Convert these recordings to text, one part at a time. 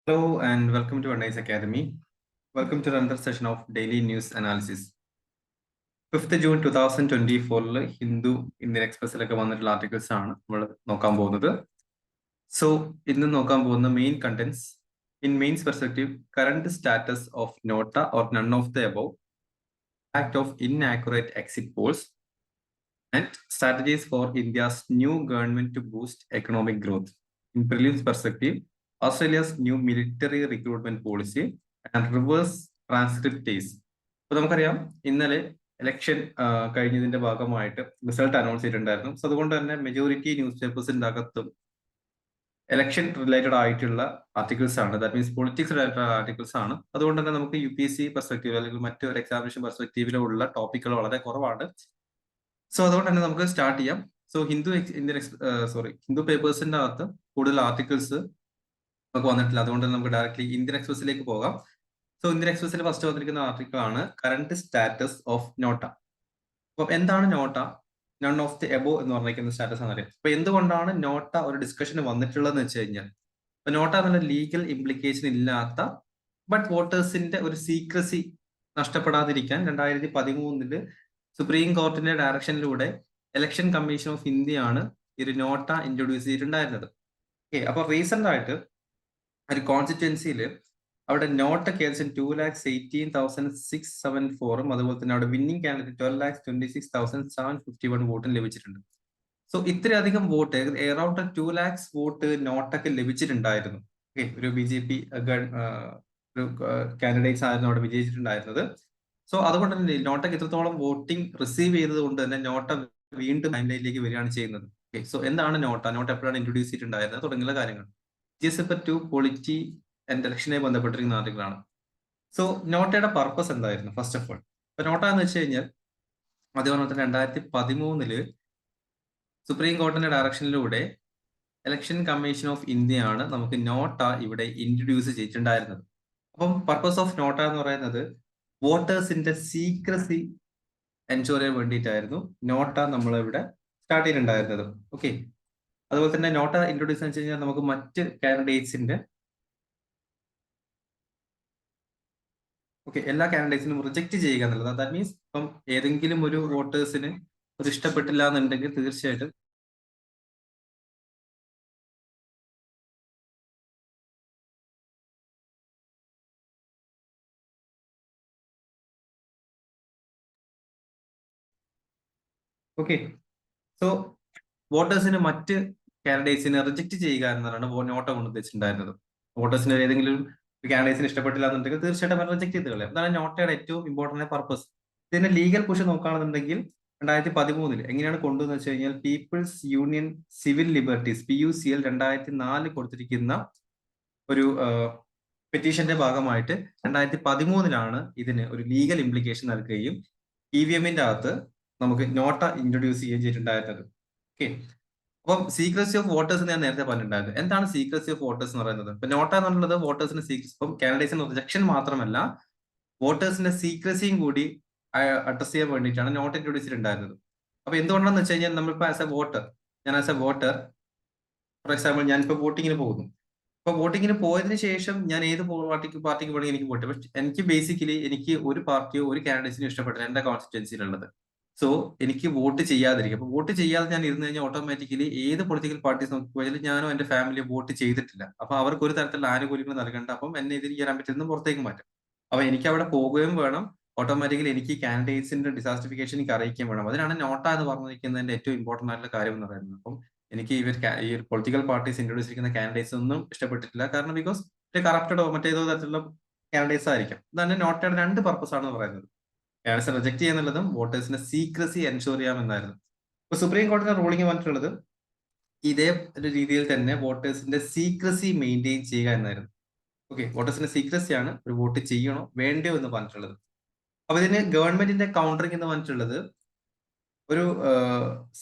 Hello and welcome to Nice Academy. Welcome to another session of Daily News Analysis. 5th June 2024 Hindu Indian എക്സ്പ്രസിലൊക്കെ വന്നിട്ടുള്ള articles ആണ് നമ്മൾ നോക്കാൻ പോകുന്നത്. സോ ഇന്ന് നോക്കാൻ പോകുന്ന main contents in mains perspective current status of NOTA or none of the above, act of inaccurate exit polls and strategies for India's new government to boost economic growth. In prelims perspective, Australia's new military recruitment policy and reverse transcript case. അപ്പോൾ നമുക്കറിയാം ഇന്നലെ election കഴിഞ്ഞതിന്റെ ഭാഗമായിട്ട് result announce ചെയ്തിട്ടുണ്ടായിരുന്നു. So അതുകൊണ്ട് തന്നെ majority news പേപ്പേഴ്സിന്റെ അകത്തും election related ആയിട്ടുള്ള ആർട്ടിക്കിൾസ് ആണ്. That means politics related articles ആണ്. അതുകൊണ്ട് തന്നെ നമുക്ക് UPSC പെർസ്പെക്റ്റീവ് അല്ലെങ്കിൽ മറ്റൊരു എക്സാമിനേഷൻ പെർസ്പെക്റ്റീവിലുള്ള ടോപ്പിക്കുകൾ വളരെ കുറവാണ്. സോ അതുകൊണ്ട് തന്നെ നമുക്ക് സ്റ്റാർട്ട് ചെയ്യാം. സോ ഹിന്ദു പേപ്പേഴ്സിന്റെ അകത്ത് കൂടുതൽ ആർട്ടിക്കിൾസ് നമുക്ക് വന്നിട്ടില്ല. അതുകൊണ്ട് നമുക്ക് ഡയറക്ട്ലി ഇന്ത്യൻ എക്സ്പ്രസിലേക്ക് പോകാം. സോ ഇന്ത്യൻ എക്സ്പ്രസിൽ ഫസ്റ്റ് വന്നിരിക്കുന്ന ആർട്ടിക്കിൾ ആണ് കറന്റ് സ്റ്റാറ്റസ് ഓഫ് നോട്ട. അപ്പം എന്താണ് NOTA? None of the above എന്ന് പറഞ്ഞിരിക്കുന്ന സ്റ്റാറ്റസ് എന്നറിയാം. അപ്പൊ എന്തുകൊണ്ടാണ് നോട്ട ഒരു ഡിസ്കഷന് വന്നിട്ടുള്ളതെന്ന് വെച്ച് കഴിഞ്ഞാൽ, ഇപ്പൊ നോട്ട എന്നുള്ള ലീഗൽ ഇംപ്ലിക്കേഷൻ ഇല്ലാത്ത ബട്ട് വോട്ടേഴ്സിന്റെ ഒരു സീക്രസി നഷ്ടപ്പെടാതിരിക്കാൻ 2013 സുപ്രീം കോർട്ടിന്റെ ഡയറക്ഷനിലൂടെ ഇലക്ഷൻ കമ്മീഷൻ ഓഫ് ഇന്ത്യയാണ് ഈ ഒരു നോട്ട ഇൻട്രൊഡ്യൂസ് ചെയ്തിട്ടുണ്ടായിരുന്നത്. ഓക്കെ, അപ്പൊ റീസെന്റ് ആയിട്ട് ഒരു കോൺസ്റ്റിറ്റ്യുവൻസിയിൽ അവിടെ നോട്ടയ്ക്ക് ഏകദേശം 2,18,674 അതുപോലെ തന്നെ അവിടെ വിന്നിംഗ് കാൻഡിഡേറ്റ് 12,26,751 വോട്ടും ലഭിച്ചിട്ടുണ്ട്. സോ ഇത്രയധികം വോട്ട്, അറൌണ്ട് 2 lakhs വോട്ട് നോട്ടയ്ക്ക് ലഭിച്ചിട്ടുണ്ടായിരുന്നു. ഓക്കെ, ഒരു BJP ഒരു കാൻഡിഡേറ്റ്സ് ആയിരുന്നു അവിടെ വിജയിച്ചിട്ടുണ്ടായിരുന്നത്. സോ അതുകൊണ്ട് തന്നെ നോട്ടയ്ക്ക് ഇത്രത്തോളം വോട്ടിംഗ് റിസീവ് ചെയ്തത് കൊണ്ട് തന്നെ നോട്ട വീണ്ടും ലൈംലൈറ്റിലേക്ക് വരികയാണ് ചെയ്യുന്നത്. ഓക്കെ, സോ എന്താണ് നോട്ട എപ്പോഴാണ് ഇൻട്രൊഡ്യൂസ് ചെയ്തിട്ടുണ്ടായിരുന്നത് തുടങ്ങിയുള്ള കാര്യങ്ങൾ. ടു പൊളിറ്റി ആൻഡ് ഇലക്ഷനെ ബന്ധപ്പെട്ടിരിക്കുന്ന ആർട്ടിക്കിളാണ്. സോ നോട്ടയുടെ പർപ്പസ് എന്തായിരുന്നു? ഫസ്റ്റ് ഓഫ് ഓൾ, ഇപ്പൊ നോട്ട എന്ന് വെച്ച് കഴിഞ്ഞാൽ അതേപോലെ തന്നെ 2013 സുപ്രീം കോർട്ടിന്റെ ഡയറക്ഷനിലൂടെ ഇലക്ഷൻ കമ്മീഷൻ ഓഫ് ഇന്ത്യയാണ് നമുക്ക് നോട്ട ഇവിടെ ഇൻട്രൊഡ്യൂസ് ചെയ്തിട്ടുണ്ടായിരുന്നത്. അപ്പം പർപ്പസ് ഓഫ് നോട്ട എന്ന് പറയുന്നത് വോട്ടേഴ്സിന്റെ സീക്രസി എൻഷുർ ചെയ്യാൻ വേണ്ടിയിട്ടായിരുന്നു നോട്ട നമ്മളിവിടെ സ്റ്റാർട്ട് ചെയ്തിട്ടുണ്ടായിരുന്നത്. ഓക്കെ, അതുപോലെ തന്നെ നോട്ട ഇൻട്രൊഡ്യൂസ് എന്ന് വെച്ച് കഴിഞ്ഞാൽ നമുക്ക് മറ്റ് കാൻഡിഡേറ്റ്സിന്റെ എല്ലാ കാൻഡിഡേറ്റ്സിനും റിജക്ട് ചെയ്യുക എന്നുള്ളത്. ദാറ്റ് മീൻസ് ഇപ്പം ഏതെങ്കിലും ഒരു വോട്ടേഴ്സിന് അത് ഇഷ്ടപ്പെട്ടില്ല എന്നുണ്ടെങ്കിൽ തീർച്ചയായിട്ടും സോ വോട്ടേഴ്സിന് മറ്റ് കാൻഡിഡേറ്റ്സിനെ റിജക്ട് ചെയ്യുക എന്നതാണ് നോട്ട കൊണ്ട് ഉദ്ദേശിച്ചിട്ടുണ്ടായിരുന്നത്. വോട്ടേഴ്സിന് ഏതെങ്കിലും കാൻഡിഡേറ്റ്സിന് ഇഷ്ടപ്പെട്ടില്ല എന്നുണ്ടെങ്കിൽ തീർച്ചയായിട്ടും അവർ റിജക്ട് ചെയ്ത് കളയും. അതാണ് നോട്ടയുടെ ഏറ്റവും ഇമ്പോർട്ടന്റ് പർപ്പസ്. ഇതിന്റെ ലീഗൽ പുഷ് നോക്കുകയാണെന്നുണ്ടെങ്കിൽ 2013 എങ്ങനെയാണ് കൊണ്ടുവന്ന് വെച്ച് കഴിഞ്ഞാൽ people's union civil liberties PUCL 2004 കൊടുത്തിരിക്കുന്ന ഒരു പെറ്റീഷന്റെ ഭാഗമായിട്ട് 2013 ഇതിന് ഒരു ലീഗൽ ഇംപ്ലിക്കേഷൻ നൽകുകയും EVM-ന്റെ അകത്ത് നമുക്ക് നോട്ട ഇൻട്രൊഡ്യൂസ് ചെയ്യുകയും ചെയ്തിട്ടുണ്ടായിരുന്നത്. ഓക്കെ, അപ്പം സീക്രസി ഓഫ് വോട്ടേഴ്സ് ഞാൻ നേരത്തെ പറഞ്ഞിട്ടുണ്ടായിരുന്നു. എന്താണ് സീക്രസി ഓഫ് വോട്ടേഴ്സ് എന്ന് പറയുന്നത്? ഇപ്പൊ നോട്ട എന്നുള്ളത് വോട്ടേഴ്സിന്റെ സീക്രസി, ഇപ്പം കാൻഡിഡേറ്റ്സിന്റെ റിജക്ഷൻ മാത്രമല്ല വോട്ടേഴ്സിന്റെ സീക്രസിയും കൂടി അഡ്രസ് ചെയ്യാൻ വേണ്ടിയിട്ടാണ് നോട്ട് ഇൻട്രൊഡ്യൂസ് ചെയ്തിട്ടുണ്ടായിരുന്നത്. അപ്പൊ എന്തുകൊണ്ടാണെന്ന് വെച്ച് കഴിഞ്ഞാൽ നമ്മളിപ്പോ as A voter, for example ഞാനിപ്പോ വോട്ടിങ്ങിന് പോകുന്നു. അപ്പൊ വോട്ടിങ്ങിന് പോയതിനു ശേഷം ഞാൻ ഏത് പാർട്ടിക്ക് വേണമെങ്കിൽ എനിക്ക് വോട്ട്, പക്ഷെ എനിക്ക് ബേസിക്കലി എനിക്ക് ഒരു പാർട്ടിയോ ഒരു കാൻഡിഡേറ്റ്സിനും ഇഷ്ടപ്പെട്ടില്ല എന്റെ കോൺസ്റ്റിറ്റ്യുവൻസിയിലുള്ളത്. സോ എനിക്ക് വോട്ട് ചെയ്യാതിരിക്കും. അപ്പൊ വോട്ട് ചെയ്യാതെ ഞാൻ ഇരുന്ന് കഴിഞ്ഞാൽ ഓട്ടോമാറ്റിക്കലി ഏത് പൊളിറ്റിക്കൽ പാർട്ടീസ് നോക്കിപ്പോയാലും ഞാനോ എന്റെ ഫാമിലിയോ വോട്ട് ചെയ്തിട്ടില്ല. അപ്പൊ അവർക്ക് ഒരു തരത്തിലുള്ള ആനുകൂല്യങ്ങൾ നൽകേണ്ട. അപ്പം എന്നെ ഇതിൽ ചെയ്യാൻ പറ്റുന്ന പുറത്തേക്ക് മാറ്റും. അപ്പൊ എനിക്ക് അവിടെ പോകുകയും വേണം. ഓട്ടോമാറ്റിക്കലി എനിക്ക് കാൻഡിഡേറ്റ്സിന്റെ ഡിസാസ്റ്റിഫിക്കേഷൻ എനിക്ക് അറിയിക്കുകയും വേണം. അതിനാണ് നോട്ട എന്ന് പറഞ്ഞിരിക്കുന്നതിന്റെ ഏറ്റവും ഇമ്പോർട്ടന്റ് ആയിട്ടുള്ള കാര്യം എന്ന് പറയുന്നത്. അപ്പം എനിക്ക് ഈ പൊളിറ്റിക്കൽ പാർട്ടീസ് ഇൻട്രൊഡ്യൂസ് ചെയ്യുന്ന കാൻഡിഡേറ്റ്സ് ഒന്നും ഇഷ്ടപ്പെട്ടിട്ടില്ല. കാരണം ബിക്കോസ് കറപ്റ്റഡോ മറ്റേതോ തരത്തിലുള്ള കാൻഡിഡേറ്റ്സ് ആയിരിക്കും. ഇതാണ് നോട്ടയുടെ 2 പർപ്പസ് ആണെന്ന് പറയുന്നത്. കാൻഡിഡേറ്റ്സ് റിജക്ട് ചെയ്യുന്നുള്ളതും വോട്ടേഴ്സിന്റെ സീക്രസി എൻഷുർ ചെയ്യാമെന്നായിരുന്നു. ഇപ്പൊ സുപ്രീം കോടതിയുടെ റൂളിംഗ് വന്നിട്ടുള്ളത് ഇതേ ഒരു രീതിയിൽ തന്നെ വോട്ടേഴ്സിന്റെ സീക്രസി മെയിൻറ്റെയിൻ ചെയ്യുക എന്നായിരുന്നു. ഓക്കെ, വോട്ടേഴ്സിന്റെ സീക്രസിയാണ് ഒരു വോട്ട് ചെയ്യണോ വേണ്ടയോ എന്ന് പറഞ്ഞിട്ടുള്ളത്. അപ്പൊ ഇതിന് ഗവൺമെന്റിന്റെ കൗണ്ടറിംഗ് എന്ന് പറഞ്ഞിട്ടുള്ളത് ഒരു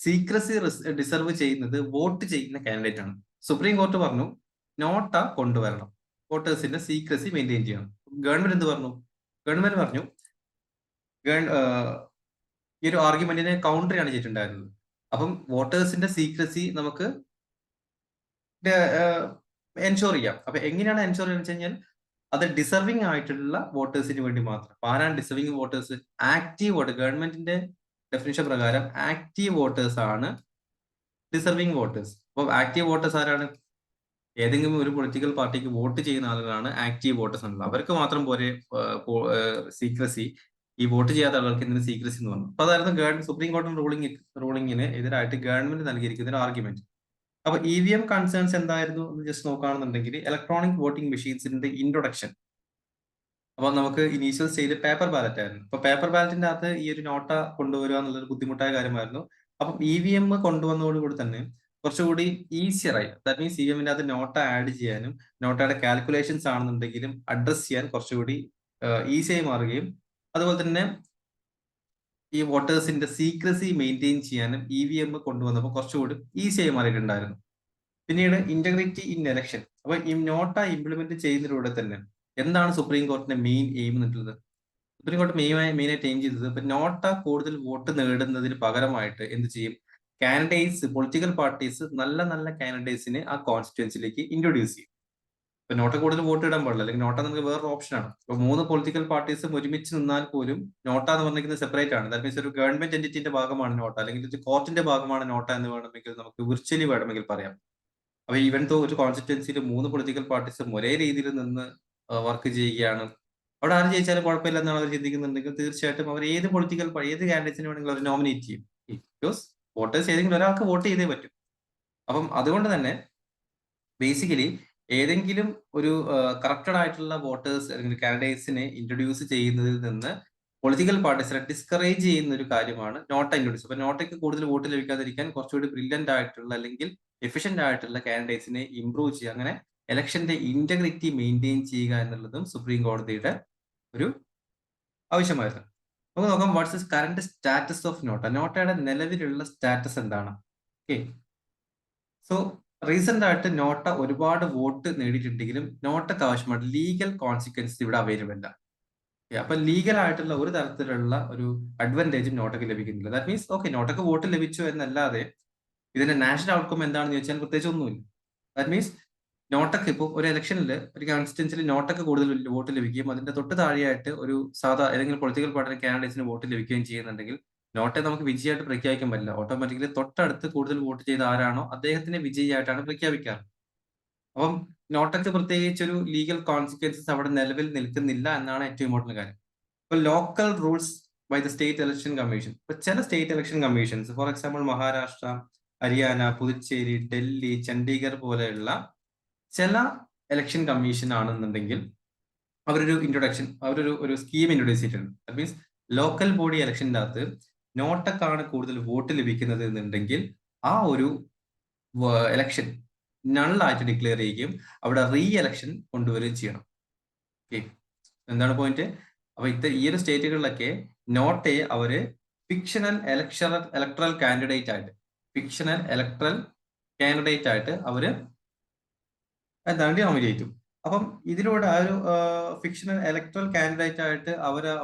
സീക്രസി ഡിസർവ് ചെയ്യുന്നത് വോട്ട് ചെയ്യുന്ന കാൻഡിഡേറ്റ് ആണ്. സുപ്രീം കോർട്ട് പറഞ്ഞു നോട്ട കൊണ്ടുവരണം, വോട്ടേഴ്സിന്റെ സീക്രസി മെയിൻറ്റെയിൻ ചെയ്യണം. ഗവൺമെന്റ് എന്ത് പറഞ്ഞു? ഗവൺമെന്റ് പറഞ്ഞു ഈ ഒരു ആർഗ്യുമെന്റിനെ കൗണ്ടറിയാണ് ചെയ്തിട്ടുണ്ടായിരുന്നത്. അപ്പം വോട്ടേഴ്സിന്റെ സീക്രസി നമുക്ക് എൻഷുർ ചെയ്യാം. അപ്പൊ എങ്ങനെയാണ് എൻഷുർ ചെയ്യുന്നത് വെച്ച് കഴിഞ്ഞാൽ അത് ഡിസർവിംഗ് ആയിട്ടുള്ള വോട്ടേഴ്സിന് വേണ്ടി മാത്രം. അപ്പൊ ആരാണ് ഡിസർവിംഗ് വോട്ടേഴ്സ്? Active voter. ഗവൺമെന്റിന്റെ ഡെഫിനിഷൻ പ്രകാരം ആക്റ്റീവ് വോട്ടേഴ്സ് ആണ് ഡിസർവിംഗ് വോട്ടേഴ്സ്. അപ്പൊ ആക്റ്റീവ് വോട്ടേഴ്സ് ആരാണ്? ഏതെങ്കിലും ഒരു പൊളിറ്റിക്കൽ പാർട്ടിക്ക് വോട്ട് ചെയ്യുന്ന ആളുകളാണ് ആക്റ്റീവ് വോട്ടേഴ്സ് എന്നുള്ളത്. അവർക്ക് മാത്രം പോരെ സീക്രസി. ഈ വോട്ട് ചെയ്യാത്ത ആളുകൾക്ക് എന്തിന് സീക്രസി എന്ന് പറഞ്ഞു. അപ്പൊ അതായിരുന്നു സുപ്രീം കോടതി റൂളിങ്ങിന് എതിരായിട്ട് ഗവൺമെന്റ് നൽകിയിരിക്കുന്ന ഒരു ആർഗ്യുമെന്റ്. അപ്പൊ EVM കൺസേൺസ് എന്തായിരുന്നു എന്ന് ജസ്റ്റ് നോക്കുകയാണെന്നുണ്ടെങ്കിൽ ഇലക്ട്രോണിക് വോട്ടിംഗ് മെഷീൻസിന്റെ ഇൻട്രൊഡക്ഷൻ. അപ്പൊ നമുക്ക് ഇനീഷ്യൽ സ്റ്റേജ് പേപ്പർ ബാലറ്റ് ആയിരുന്നു. അപ്പൊ പേപ്പർ ബാലറ്റിന്റെ അകത്ത് ഈ ഒരു നോട്ട കൊണ്ടുവരിക എന്നുള്ളൊരു ബുദ്ധിമുട്ടായ കാര്യമായിരുന്നു. അപ്പം EVM കൊണ്ടുവന്നതോടുകൂടി തന്നെ കുറച്ചുകൂടി ഈസിയറായി. ദാറ്റ് മീൻസ് EVMന്റെ അകത്ത് നോട്ട ആഡ് ചെയ്യാനും നോട്ടയുടെ കാൽക്കുലേഷൻസ് ആണെന്നുണ്ടെങ്കിലും അഡ്രസ് ചെയ്യാൻ കുറച്ചുകൂടി ഈസിയായി മാറുകയും അതുപോലെ തന്നെ ഈ വോട്ടേഴ്സിന്റെ സീക്രസി മെയിൻറ്റെയിൻ ചെയ്യാനും EVM കൊണ്ടുവന്നപ്പോൾ കുറച്ചുകൂടി ഈസിയായി മാറിയിട്ടുണ്ടായിരുന്നു. പിന്നീട് ഇന്റഗ്രിറ്റി ഇൻ എലക്ഷൻ. അപ്പൊ ഈ നോട്ട ഇംപ്ലിമെന്റ് ചെയ്യുന്നതിലൂടെ തന്നെ എന്താണ് സുപ്രീം കോർട്ടിന്റെ മെയിൻ എയിം എന്നുള്ളത്? സുപ്രീം കോർട്ട് മെയിനായിട്ട് എയിം ചെയ്തത് ഇപ്പൊ നോട്ട കൂടുതൽ വോട്ട് നേടുന്നതിന് പകരമായിട്ട് എന്ത് ചെയ്യും? കാൻഡിഡേറ്റ്സ്, പൊളിറ്റിക്കൽ പാർട്ടീസ് നല്ല നല്ല കാൻഡിഡേറ്റ്സിനെ ആ കോൺസ്റ്റിറ്റ്യുവൻസിലേക്ക് ഇൻട്രൊഡ്യൂസ് ചെയ്യും. ഇപ്പൊ നോട്ട കൂടുതൽ വോട്ട് ഇടാൻ പാടില്ല. അല്ലെങ്കിൽ നോട്ട നമുക്ക് വേറൊരു ഓപ്ഷനാണ്. ഇപ്പൊ 3 പൊളിറ്റിക്കൽ പാർട്ടീസും ഒരുമിച്ച് നിന്നാൽ പോലും നോട്ട എന്ന് പറഞ്ഞിരിക്കുന്നത് സെപ്പറേറ്റ് ആണ്. ദാറ്റ് മീൻസ് ഒരു ഗവൺമെന്റ് എന്റിറ്റിന്റെ ഭാഗമാണ് നോട്ട, അല്ലെങ്കിൽ ഒരു കോർട്ടിന്റെ ഭാഗമാണ് നോട്ട എന്ന് വേണമെങ്കിൽ നമുക്ക് വിർച്വലി വേണമെങ്കിൽ പറയാം. അപ്പൊ ഈവൻ തോ ഒരു കോൺസ്റ്റിറ്റ്യുവൻസിയിൽ 3 പൊളിറ്റിക്കൽ പാർട്ടീസും ഒരേ രീതിയിൽ നിന്ന് വർക്ക് ചെയ്യുകയാണ്, അവിടെ ആര് ജയിച്ചാലും കുഴപ്പമില്ല എന്നാണ് അവർ ചിന്തിക്കുന്നുണ്ടെങ്കിൽ തീർച്ചയായിട്ടും അവർ ഏത് കാൻഡിഡേറ്റ്സിനെ വേണമെങ്കിലും അവർ നോമിനേറ്റ് ചെയ്യും. ബിക്കോസ് വോട്ടേഴ്സ് ഏതെങ്കിലും ഒരാൾക്ക് വോട്ട് ചെയ്തേ പറ്റും. അപ്പം അതുകൊണ്ട് തന്നെ ബേസിക്കലി ഏതെങ്കിലും ഒരു കറപ്റ്റഡ് ആയിട്ടുള്ള വോട്ടേഴ്സ് അല്ലെങ്കിൽ കാൻഡിഡേറ്റ്സിനെ ഇൻട്രൊഡ്യൂസ് ചെയ്യുന്നതിൽ നിന്ന് പൊളിറ്റിക്കൽ പാർട്ടീസിനെ ഡിസ്കറേജ് ചെയ്യുന്ന ഒരു കാര്യമാണ് നോട്ട ഇൻട്രൊഡ്യൂസ്. അപ്പൊ നോട്ടയ്ക്ക് കൂടുതൽ വോട്ട് ലഭിക്കാതിരിക്കാൻ കുറച്ചുകൂടി ബ്രില്യന്റ് ആയിട്ടുള്ള അല്ലെങ്കിൽ എഫിഷ്യന്റ് ആയിട്ടുള്ള കാൻഡിഡേറ്റ്സിനെ ഇംപ്രൂവ് ചെയ്യുക, അങ്ങനെ ഇലക്ഷന്റെ ഇന്റഗ്രിറ്റി മെയിൻറ്റെയിൻ ചെയ്യുക എന്നുള്ളതും സുപ്രീം കോടതിയുടെ ഒരു ആവശ്യമായിരുന്നു. നമുക്ക് നോക്കാം what's is current status of NOTA. നോട്ടയുടെ നിലവിലുള്ള സ്റ്റാറ്റസ് എന്താണ്? ഓക്കെ, സോ റീസെന്റ് ആയിട്ട് നോട്ട ഒരുപാട് വോട്ട് നേടിയിട്ടുണ്ടെങ്കിലും നോട്ടക്ക് ആവശ്യമായിട്ട് ലീഗൽ കോൺസിക്വൻസ് ഇവിടെ അവൈലബിൾ അല്ല. അപ്പൊ ലീഗൽ ആയിട്ടുള്ള ഒരു തരത്തിലുള്ള ഒരു അഡ്വാൻറ്റേജും നോട്ടക്ക് ലഭിക്കുന്നില്ല. ദാറ്റ് മീൻസ് ഓക്കെ, നോട്ടക്ക് വോട്ട് ലഭിച്ചു എന്നല്ലാതെ ഇതിന്റെ നാഷണൽ ഔട്ട്കം എന്താണെന്ന് ചോദിച്ചാൽ പ്രത്യേകിച്ച് ഒന്നുമില്ല. ദാറ്റ് മീൻസ് നോട്ടക്ക് ഇപ്പോൾ ഒരു ഇലക്ഷനിൽ ഒരു കോൺസ്റ്റിറ്റ്യൻസിൽ നോട്ടക്ക് കൂടുതൽ വോട്ട് ലഭിക്കുകയും അതിന്റെ തൊട്ട് താഴെയായിട്ട് ഒരു സാധാ ഏതെങ്കിലും പൊളിറ്റിക്കൽ പാർട്ടി കാൻഡിഡേറ്റ്സിന് വോട്ട് ലഭിക്കുകയും ചെയ്യുന്നുണ്ടെങ്കിൽ നോട്ടെ നമുക്ക് വിജയമായിട്ട് പ്രഖ്യാപിക്കാൻ പറ്റില്ല. ഓട്ടോമാറ്റിക്കലി തൊട്ടടുത്ത് കൂടുതൽ വോട്ട് ചെയ്ത ആരാണോ അദ്ദേഹത്തിനെ വിജയിയായിട്ടാണ് പ്രഖ്യാപിക്കാറ്. അപ്പം നോട്ടക്ക് പ്രത്യേകിച്ച് ഒരു ലീഗൽ കോൺസിക്വൻസസ് അവിടെ നിലവിൽ നിൽക്കുന്നില്ല എന്നാണ് ഏറ്റവും ഇമ്പോർട്ടന്റ് കാര്യം. ഇപ്പൊ local rules by the state election commission. ഇപ്പൊ ചില state election commissions, for example Maharashtra, Haryana, Puducherry, Delhi, Chandigarh പോലെയുള്ള ചില ഇലക്ഷൻ കമ്മീഷൻ ആണെന്നുണ്ടെങ്കിൽ അവരൊരു സ്കീം ഇൻട്രൊഡ്യൂസ് ചെയ്തിട്ടുണ്ട്. ദാറ്റ് മീൻസ് ലോക്കൽ ബോഡി ഇലക്ഷൻ്റെ അകത്ത് നോട്ടക്കാണ് കൂടുതൽ വോട്ട് ലഭിക്കുന്നത് എന്നുണ്ടെങ്കിൽ ആ ഒരു ഇലക്ഷൻ നള്ളായിട്ട് ഡിക്ലെയർ ചെയ്യുകയും അവിടെ റീ ഇലക്ഷൻ കൊണ്ടുവരികയും ചെയ്യണം. ഓക്കെ, എന്താണ് പോയിന്റ്? അപ്പൊ ഈ ഒരു സ്റ്റേറ്റുകളിലൊക്കെ നോട്ടയെ അവര് ഫിക്ഷണൽ ഇലക്ടറൽ കാൻഡിഡേറ്റ് ആയിട്ട് അവര് എന്താണ് നോമിനേറ്റ് ചെയ്യും. അപ്പം ഇതിലൂടെ ആ ഒരു ഫിക്ഷണൽ ഇലക്ടറൽ കാൻഡിഡേറ്റ് ആയിട്ട് ആ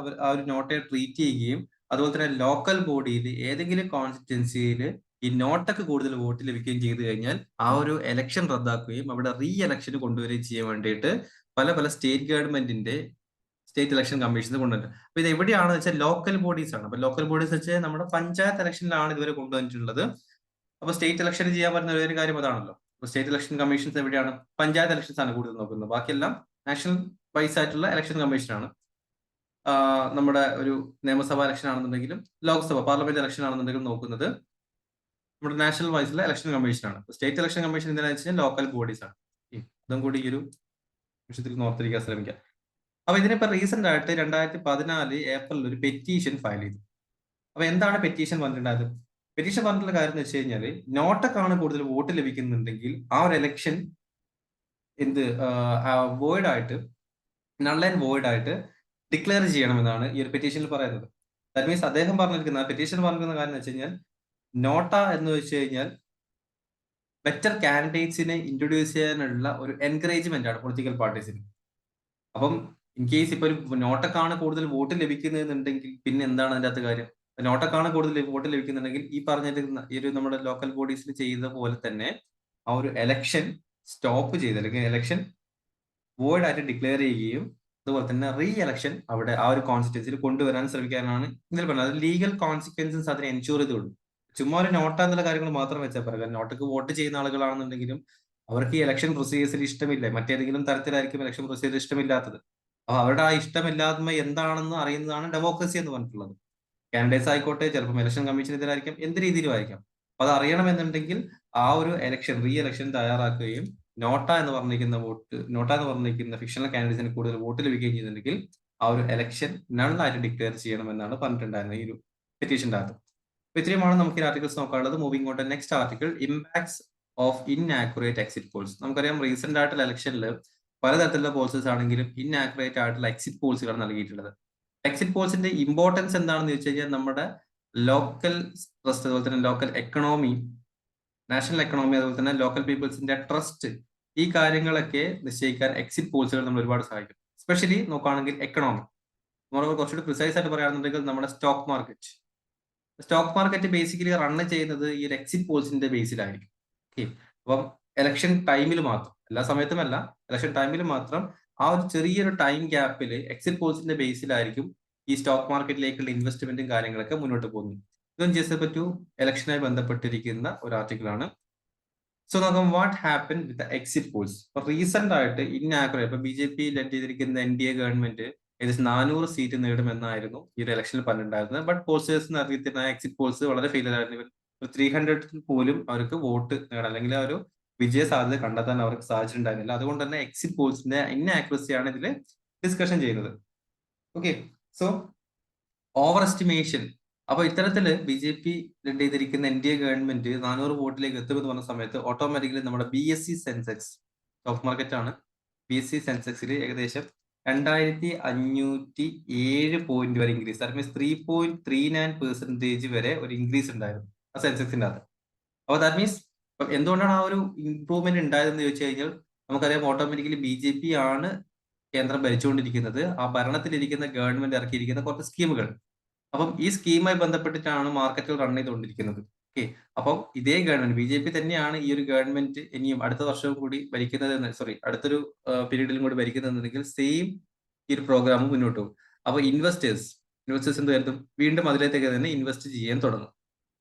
ഒരു നോട്ടയെ ട്രീറ്റ് ചെയ്യുകയും അതുപോലെ തന്നെ ലോക്കൽ ബോഡിയിൽ ഏതെങ്കിലും കോൺസ്റ്റിറ്റ്യുവൻസിയിൽ ഈ നോട്ടക്ക് കൂടുതൽ വോട്ട് ലഭിക്കുകയും ചെയ്തു കഴിഞ്ഞാൽ ആ ഒരു ഇലക്ഷൻ റദ്ദാക്കുകയും അവിടെ റീ ഇലക്ഷന് കൊണ്ടുവരികയും ചെയ്യാൻ വേണ്ടിയിട്ട് പല സ്റ്റേറ്റ് ഗവൺമെന്റിന്റെ സ്റ്റേറ്റ് ഇലക്ഷൻ കമ്മീഷൻസ് കൊണ്ടുവരുന്നത്. അപ്പൊ ഇത് എവിടെയാണെന്ന് വെച്ചാൽ ലോക്കൽ ബോഡീസ് ആണ്. അപ്പൊ ലോക്കൽ ബോഡീസ് വെച്ചാൽ നമ്മുടെ പഞ്ചായത്ത് ഇലക്ഷനിലാണ് ഇതുവരെ കൊണ്ടുവന്നിട്ടുള്ളത്. അപ്പൊ സ്റ്റേറ്റ് ഇലക്ഷൻ ചെയ്യാൻ പറ്റുന്ന ഒരു കാര്യം അതാണല്ലോ. സ്റ്റേറ്റ് ഇലക്ഷൻ കമ്മീഷൻസ് എവിടെയാണ്? പഞ്ചായത്ത് ഇലക്ഷൻസ് ആണ് കൂടുതൽ നോക്കുന്നത്. ബാക്കിയെല്ലാം നാഷണൽ വൈസ് ആയിട്ടുള്ള ഇലക്ഷൻ കമ്മീഷനാണ്. നമ്മുടെ ഒരു നിയമസഭാ ഇലക്ഷൻ ആണെന്നുണ്ടെങ്കിലും ലോക്സഭ പാർലമെന്റ് ഇലക്ഷൻ ആണെന്നുണ്ടെങ്കിലും നോക്കുന്നത് നമ്മുടെ നാഷണൽ വൈസിലുള്ള ഇലക്ഷൻ കമ്മീഷനാണ്. സ്റ്റേറ്റ് ഇലക്ഷൻ കമ്മീഷൻ എന്താണെന്ന് വെച്ച് കഴിഞ്ഞാൽ ലോക്കൽ ബോഡീസ് ആണ്. അതും കൂടി ഈ ഒരു വിഷയത്തിൽ ഓർത്തിരിക്കാൻ ശ്രമിക്കാം. അപ്പൊ ഇതിനിപ്പോ റീസെന്റ് ആയിട്ട് 2014 ഏപ്രിലിൽ ഒരു പെറ്റീഷൻ ഫയൽ ചെയ്തു. അപ്പൊ എന്താണ് പെറ്റീഷൻ പറഞ്ഞിട്ടുണ്ടായത്? പെറ്റീഷൻ പറഞ്ഞിട്ടുള്ള കാര്യം എന്ന് വെച്ച് കഴിഞ്ഞാൽ നോട്ടക്കാണ് കൂടുതൽ വോട്ട് ലഭിക്കുന്നുണ്ടെങ്കിൽ ആ ഒരു ഇലക്ഷൻ വോയിഡ് ആയിട്ട് നൾ ആൻഡ് വോയിഡ് ആയിട്ട് ഡിക്ലെയർ ചെയ്യണമെന്നാണ് ഈ ഒരു പെറ്റീഷനിൽ പറയുന്നത്. ദാറ്റ് മീൻസ് അദ്ദേഹം പറഞ്ഞിരിക്കുന്ന പെറ്റീഷൻ പറഞ്ഞിരിക്കുന്ന കാര്യം എന്ന് വെച്ച് കഴിഞ്ഞാൽ നോട്ട എന്ന് വെച്ച് കഴിഞ്ഞാൽ ബെറ്റർ കാൻഡിഡേറ്റ്സിനെ ഇൻട്രൊഡ്യൂസ് ചെയ്യാനുള്ള ഒരു എൻകറേജ്മെന്റ് ആണ് പൊളിറ്റിക്കൽ പാർട്ടീസിന്. അപ്പം ഇൻ കേസ് ഇപ്പൊ ഒരു നോട്ടക്കാണ് കൂടുതൽ വോട്ട് ലഭിക്കുന്നതെന്നുണ്ടെങ്കിൽ പിന്നെ എന്താണ് അതിന്റെ അകത്ത് കാര്യം? നോട്ടക്കാണ് കൂടുതൽ വോട്ട് ലഭിക്കുന്നുണ്ടെങ്കിൽ ഈ പറഞ്ഞിരിക്കുന്ന ഈ ഒരു നമ്മുടെ ലോക്കൽ ബോഡീസിൽ ചെയ്ത പോലെ തന്നെ ആ ഒരു എലക്ഷൻ സ്റ്റോപ്പ് ചെയ്ത് അല്ലെങ്കിൽ ഇലക്ഷൻ വോയിഡ് ആയിട്ട് ഡിക്ലെയർ ചെയ്യുകയും അതുപോലെ തന്നെ റീ ഇലക്ഷൻ അവിടെ ആ ഒരു കോൺസ്റ്റിറ്റ്യൻസിയിൽ കൊണ്ടുവരാൻ ശ്രമിക്കാനാണ് ഇതിൽ പറഞ്ഞത്. അത് ലീഗൽ കോൺസിക്വൻസസ് അതിനെ എൻഷുർ ചെയ്തുള്ളൂ. ചുമ്മാ ഒരു നോട്ട എന്നുള്ള കാര്യങ്ങൾ മാത്രം വെച്ചാൽ പറയാം. നോട്ടക്ക് വോട്ട് ചെയ്യുന്ന ആളുകളാണെന്നുണ്ടെങ്കിലും അവർക്ക് ഈ ഇലക്ഷൻ പ്രൊസീജിയേഴ്സിൽ ഇഷ്ടമില്ല, മറ്റേതെങ്കിലും തരത്തിലായിരിക്കും ഇലക്ഷൻ പ്രൊസീജിയർ ഇഷ്ടമില്ലാത്തത്. അപ്പൊ അവരുടെ ആ ഇഷ്ടമില്ലായ്മ എന്താണെന്ന് അറിയുന്നതാണ് ഡെമോക്രസി എന്ന് പറഞ്ഞിട്ടുള്ളത്. കാൻഡിഡേറ്റ്സ് ആയിക്കോട്ടെ, ചിലപ്പോൾ ഇലക്ഷൻ കമ്മീഷനെതിരായിരിക്കാം, എന്ത് രീതിയിലും ആയിരിക്കാം. അപ്പൊ അത് അറിയണമെന്നുണ്ടെങ്കിൽ ആ ഒരു ഇലക്ഷൻ റീ ഇലക്ഷൻ തയ്യാറാക്കുകയും നോട്ട എന്ന് പറഞ്ഞിരിക്കുന്ന ഫിക്ഷണൽ കാൻഡിഡേറ്റ്സിന് കൂടുതൽ വോട്ട് ലഭിക്കുകയും ചെയ്യുന്നുണ്ടെങ്കിൽ ആ ഒരു ഇലക്ഷൻ നള്ളായിട്ട് ഡിക്ലെയർ ചെയ്യണമെന്നാണ് പറഞ്ഞിട്ടുണ്ടായിരുന്നത് ഈ ഒരു പെറ്റീഷന്റെ അകത്ത്. അപ്പൊ ഇത്രയുമാണ് നമുക്ക് ഈ ആർട്ടിക്കിൾസ് നോക്കാനുള്ളത്. Moving on to next article, impacts of inaccurate exit polls. നമുക്കറിയാം റീസെന്റ് ആയിട്ടുള്ള ഇലക്ഷനിൽ പലതരത്തിലുള്ള പോൾസസ് ആണെങ്കിലും ഇൻആക്യുറേറ്റ് ആയിട്ടുള്ള എക്സിറ്റ് പോൾസുകൾ നൽകിയിട്ടുള്ളത്. എക്സിറ്റ് പോൾസിന്റെ ഇമ്പോർട്ടൻസ് എന്താണെന്ന് ചോദിച്ചു കഴിഞ്ഞാൽ നമ്മുടെ ലോക്കൽ ട്രസ്റ്റ്, അതുപോലെ തന്നെ ലോക്കൽ എക്കണോമി, നാഷണൽ എക്കണോമി, അതുപോലെ തന്നെ ലോക്കൽ പീപ്പിൾസിന്റെ ട്രസ്റ്റ്, ഈ കാര്യങ്ങളൊക്കെ നിശ്ചയിക്കാൻ എക്സിറ്റ് പോൾസുകൾ നമ്മൾ ഒരുപാട് സഹായിക്കും. എസ്പെഷ്യലി നോക്കുകയാണെങ്കിൽ എക്കണോമി, കുറച്ചുകൂടി പ്രിസൈസ് ആയിട്ട് പറയുകയാണെന്നുണ്ടെങ്കിൽ നമ്മുടെ സ്റ്റോക്ക് മാർക്കറ്റ് ബേസിക്കലി റൺ ചെയ്യുന്നത് ഈ ഒരു എക്സിറ്റ് പോൾസിന്റെ ബേസിലായിരിക്കും. ഓക്കെ, അപ്പം ഇലക്ഷൻ ടൈമിൽ മാത്രം, എല്ലാ സമയത്തുമല്ല, ഇലക്ഷൻ ടൈമിൽ മാത്രം ആ ഒരു ചെറിയൊരു ടൈം ഗ്യാപ്പിൽ എക്സിറ്റ് പോൾസിന്റെ ബേസിലായിരിക്കും ഈ സ്റ്റോക്ക് മാർക്കറ്റിലേക്കുള്ള ഇൻവെസ്റ്റ്മെന്റും കാര്യങ്ങളൊക്കെ മുന്നോട്ട് പോകുന്നത്. ഇതൊന്നും ജസ്റ്റ് പറ്റൂ ഇലക്ഷനുമായി ബന്ധപ്പെട്ടിരിക്കുന്ന ഒരു ആർട്ടിക്കിളാണ്. സോ നോക്കാം what happen with exit polls. ഇപ്പൊ റീസെന്റ് ആയിട്ട് ഇൻആക്യുറേറ്റ്, ഇപ്പൊ BJP ലെഡ് ചെയ്തിരിക്കുന്ന NDA ഗവൺമെന്റ് ഏകദേശം 400 സീറ്റ് നേടുമെന്നായിരുന്നു ഈ ഒരു ഇലക്ഷനിൽ പറഞ്ഞിട്ടുണ്ടായിരുന്നത്. ബട്ട് പോൾസേഴ്സ് അറിയത്തില്ല, എക്സിറ്റ് പോൾസ് വളരെ ഫെയിലിയർ ആയിരുന്നു. 300 പോലും അവർക്ക് വോട്ട് നേടാൻ അല്ലെങ്കിൽ ആ ഒരു വിജയ സാധ്യത കണ്ടെത്താൻ അവർക്ക് സാധിച്ചിട്ടുണ്ടായിരുന്നില്ല. അതുകൊണ്ട് തന്നെ എക്സിറ്റ് പോൾസിന്റെ ഇൻആക്യുറസിയാണ് ഇതിൽ ഡിസ്കഷൻ ചെയ്യുന്നത്. Okay, so over estimation. അപ്പൊ ഇത്തരത്തില് BJP ലീഡ് ചെയ്തിരിക്കുന്ന NDA ഗവൺമെന്റ് 400 വോട്ടിലേക്ക് എത്തുമെന്ന് പറഞ്ഞ സമയത്ത് ഓട്ടോമാറ്റിക്കലി നമ്മുടെ BSE സെൻസെക്സ്, സ്റ്റോക്ക് മാർക്കറ്റ് ആണ്, BSE സെൻസെക്സിൽ ഏകദേശം 2507 പോയിന്റ് വരെ ഇൻക്രീസ്, ദാറ്റ് മീൻസ് 3.39% വരെ ഒരു ഇൻക്രീസ് ഉണ്ടായിരുന്നു ആ സെൻസെക്സിന്റെ അകത്ത്. അപ്പൊ ദാറ്റ് മീൻസ് എന്തുകൊണ്ടാണ് ആ ഒരു ഇംപ്രൂവ്മെന്റ് ഉണ്ടായതെന്ന് ചോദിച്ചു കഴിഞ്ഞാൽ നമുക്കറിയാം ഓട്ടോമാറ്റിക്കലി BJP ആണ് കേന്ദ്രം ഭരിച്ചുകൊണ്ടിരിക്കുന്നത്. ആ ഭരണത്തിലിരിക്കുന്ന ഗവൺമെന്റ് ഇറക്കിയിരിക്കുന്ന കുറച്ച് സ്കീമുകൾ, അപ്പം ഈ സ്കീമുമായി ബന്ധപ്പെട്ടിട്ടാണ് മാർക്കറ്റുകൾ റൺ ചെയ്തുകൊണ്ടിരിക്കുന്നത്. ഓക്കെ, അപ്പം ഇതേ ഗവൺമെന്റ് BJP തന്നെയാണ് ഈ ഒരു ഗവൺമെന്റ് ഇനിയും അടുത്ത വർഷവും കൂടി ഭരിക്കുന്നത്, അടുത്തൊരു പീരീഡിലും കൂടി ഭരിക്കുന്നതെന്നുണ്ടെങ്കിൽ സെയിം ഈ ഒരു പ്രോഗ്രാം മുന്നോട്ട് പോകും. അപ്പൊ ഇൻവെസ്റ്റേഴ്സ് എന്ത് കരുതും, വീണ്ടും അതിലേക്ക് തന്നെ ഇൻവെസ്റ്റ് ചെയ്യാൻ തുടങ്ങും.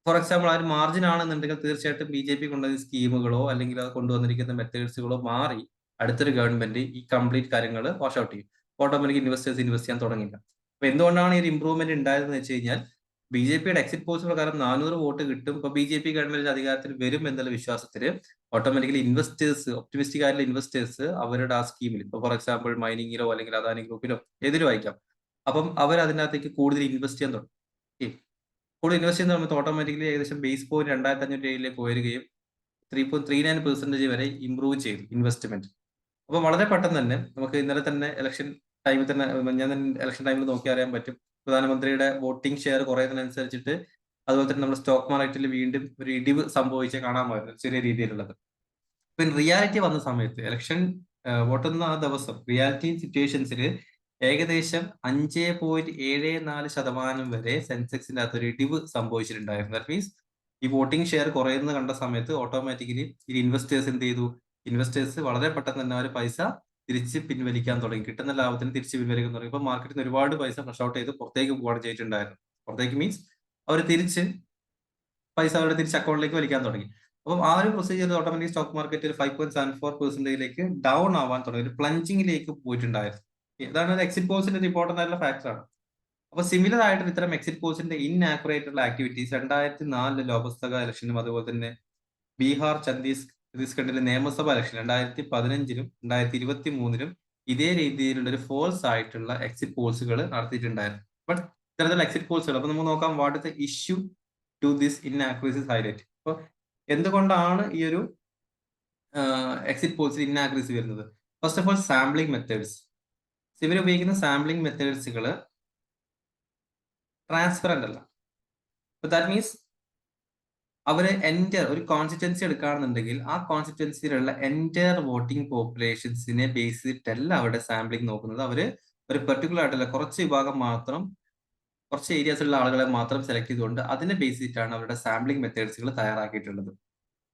ഫോർ എക്സാമ്പിൾ ആ ഒരു മാർജിൻ ആണെന്നുണ്ടെങ്കിൽ തീർച്ചയായിട്ടും BJP കൊണ്ടുവന്ന സ്കീമുകളോ അല്ലെങ്കിൽ അത് കൊണ്ടുവന്നിരിക്കുന്ന മെത്തേഡ്സുകളോ മാറി അടുത്തൊരു ഗവൺമെന്റ് ഈ കംപ്ലീറ്റ് കാര്യങ്ങൾ വാഷ് ഔട്ട് ചെയ്യും. ഓട്ടോമാറ്റിക് ഇൻവെസ്റ്റേഴ്സ് ഇൻവെസ്റ്റ് ചെയ്യാൻ തുടങ്ങില്ല. അപ്പൊ എന്തുകൊണ്ടാണ് ഈ ഒരു ഇംപ്രൂവ്മെന്റ് ഉണ്ടായതെന്ന് വെച്ച് കഴിഞ്ഞാൽ BJPയുടെ എക്സിറ്റ് പോൾസ് പ്രകാരം 400 വോട്ട് കിട്ടും, ഇപ്പൊ BJP ഗവൺമെന്റ് അധികാരത്തിൽ വരും എന്നുള്ള വിശ്വാസത്തിൽ ഓട്ടോമാറ്റിക്കലി ഇൻവെസ്റ്റേഴ്സ്, ഒപ്റ്റിമിസ്റ്റിക് ആയിട്ടുള്ള ഇൻവെസ്റ്റേഴ്സ് അവരുടെ ആ സ്കീമിൽ, ഇപ്പൊ ഫോർ എക്സാമ്പിൾ മൈനിങ്ങിലോ അല്ലെങ്കിൽ അദാനി ഗ്രൂപ്പിലോ ഏതിലും ആയിരിക്കാം, അപ്പം അവർ അതിനകത്തേക്ക് കൂടുതൽ ഇൻവെസ്റ്റ് ചെയ്യാൻ തുടങ്ങും. കൂടുതൽ ഇൻവെസ്റ്റ് ചെയ്യുന്ന സമയത്ത് ഓട്ടോമാറ്റിക്കലി ഏകദേശം ബേസ് പോയിന്റ് 2507 ഉയരുകയും 3.39% വരെ ഇംപ്രൂവ് ചെയ്തു ഇൻവെസ്റ്റ്മെന്റ്. അപ്പൊ വളരെ പെട്ടെന്ന് തന്നെ നമുക്ക് ഇന്നലെ തന്നെ ഇലക്ഷൻ ടൈമിൽ തന്നെ, ഞാൻ ഇലക്ഷൻ ടൈമിൽ നോക്കി അറിയാൻ പറ്റും, പ്രധാനമന്ത്രിയുടെ വോട്ടിംഗ് ഷെയർ കുറയുന്നതിനനുസരിച്ചിട്ട് അതുപോലെ തന്നെ നമ്മുടെ സ്റ്റോക്ക് മാർക്കറ്റിൽ വീണ്ടും ഒരു ഇടിവ് സംഭവിച്ച് കാണാമായിരുന്നു ചെറിയ രീതിയിലുള്ളത്. ഇപ്പൊ റിയാലിറ്റി വന്ന സമയത്ത് ഇലക്ഷൻ വോട്ടുന്ന ആ ദിവസം റിയാലിറ്റി സിറ്റുവേഷൻസിൽ ഏകദേശം 5.74% വരെ സെൻസെക്സിന്റെ അകത്ത് ഒരു ഇടിവ് സംഭവിച്ചിട്ടുണ്ടായിരുന്നു. ദാറ്റ് മീൻസ് ഈ വോട്ടിംഗ് ഷെയർ കുറയുന്നത് കണ്ട സമയത്ത് ഓട്ടോമാറ്റിക്കലി ഈ ഇൻവെസ്റ്റേഴ്സ് എന്ത് ചെയ്തു, ഇൻവെസ്റ്റേഴ്സ് വളരെ പെട്ടെന്ന് തന്നെ അവർ പൈസ തിരിച്ച് പിൻവലിക്കാൻ തുടങ്ങി, കിട്ടുന്ന ലാഭത്തിന് തിരിച്ച് പിൻവലിക്കാൻ തുടങ്ങി. ഇപ്പൊ മാർക്കറ്റിൽ നിന്ന് ഒരുപാട് പൈസ ഫ്ലഷ് ഔട്ട് ചെയ്ത് പുറത്തേക്ക് പോകാൻ ചെയ്തിട്ടുണ്ടായിരുന്നു. പുറത്തേക്ക് മീൻസ് അവർ തിരിച്ച് പൈസ അവരുടെ തിരിച്ച് അക്കൗണ്ടിലേക്ക് വലിക്കാൻ തുടങ്ങി. അപ്പം ആ ഒരു procedure automatic stock market 5.74% down ആവാൻ തുടങ്ങി, ഒരു പ്ലഞ്ചിങ്ങിലേക്ക് പോയിട്ടുണ്ടായിരുന്നു. ഇതാണ് ഒരു എക്സിറ്റ് പോൾസിന്റെ ഇമ്പോർട്ടന്റ് ആയിട്ടുള്ള ഫാക്ടറാണ്. അപ്പൊ സിമിലർ ആയിട്ട് ഇത്തരം എക്സിറ്റ് പോൾസിന്റെ ഇൻആക്യുറേറ്റ് ഉള്ള ആക്ടിവിറ്റീസ് 2004 ലോക്സഭ ഇലക്ഷനും അതുപോലെ തന്നെ ബീഹാർ ഛത്തീസ്ഗഡിലെ നിയമസഭാ ഇലക്ഷൻ 2015-ലും 2023-ലും ഇതേ രീതിയിലുള്ള ഒരു ഫോൾസ് ആയിട്ടുള്ള എക്സിറ്റ് പോൾസുകൾ നടത്തിയിട്ടുണ്ടായിരുന്നു. ബട്ട് ഇത്തരത്തിലുള്ള എക്സിറ്റ് പോൾസുകൾ, അപ്പൊ നമുക്ക് നോക്കാം what is the issue to this inaccuracies highlight. അപ്പൊ എന്തുകൊണ്ടാണ് ഈ ഒരു എക്സിറ്റ് പോൾസിൽ ഇൻആക്യുറസി വരുന്നത്? First of all sampling methods. ഇവർ ഉപയോഗിക്കുന്ന സാമ്പിളിംഗ് മെത്തേഡ്സുകൾ ട്രാൻസ്പെറന്റ് അല്ല. ദാറ്റ് മീൻസ് അവര് ഒരു കോൺസ്റ്റിറ്റ്യുവൻസി എടുക്കുകയാണെന്നുണ്ടെങ്കിൽ ആ കോൺസ്റ്റിറ്റ്യുവൻസിയിലുള്ള എൻറ്റയർ വോട്ടിംഗ് പോപ്പുലേഷൻസിനെ ബേസ് ചെയ്തിട്ടല്ല അവരുടെ സാമ്പിളിംഗ് നോക്കുന്നത്. അവര് ഒരു പെർട്ടിക്കുലർ ആയിട്ടുള്ള കുറച്ച് വിഭാഗം മാത്രം, കുറച്ച് ഏരിയാസിലുള്ള ആളുകളെ മാത്രം സെലക്ട് ചെയ്തുകൊണ്ട് അതിനെ ബേസ് ചെയ്തിട്ടാണ് അവരുടെ സാമ്പിളിംഗ് മെത്തേഡ്സുകൾ തയ്യാറാക്കിയിട്ടുള്ളത്.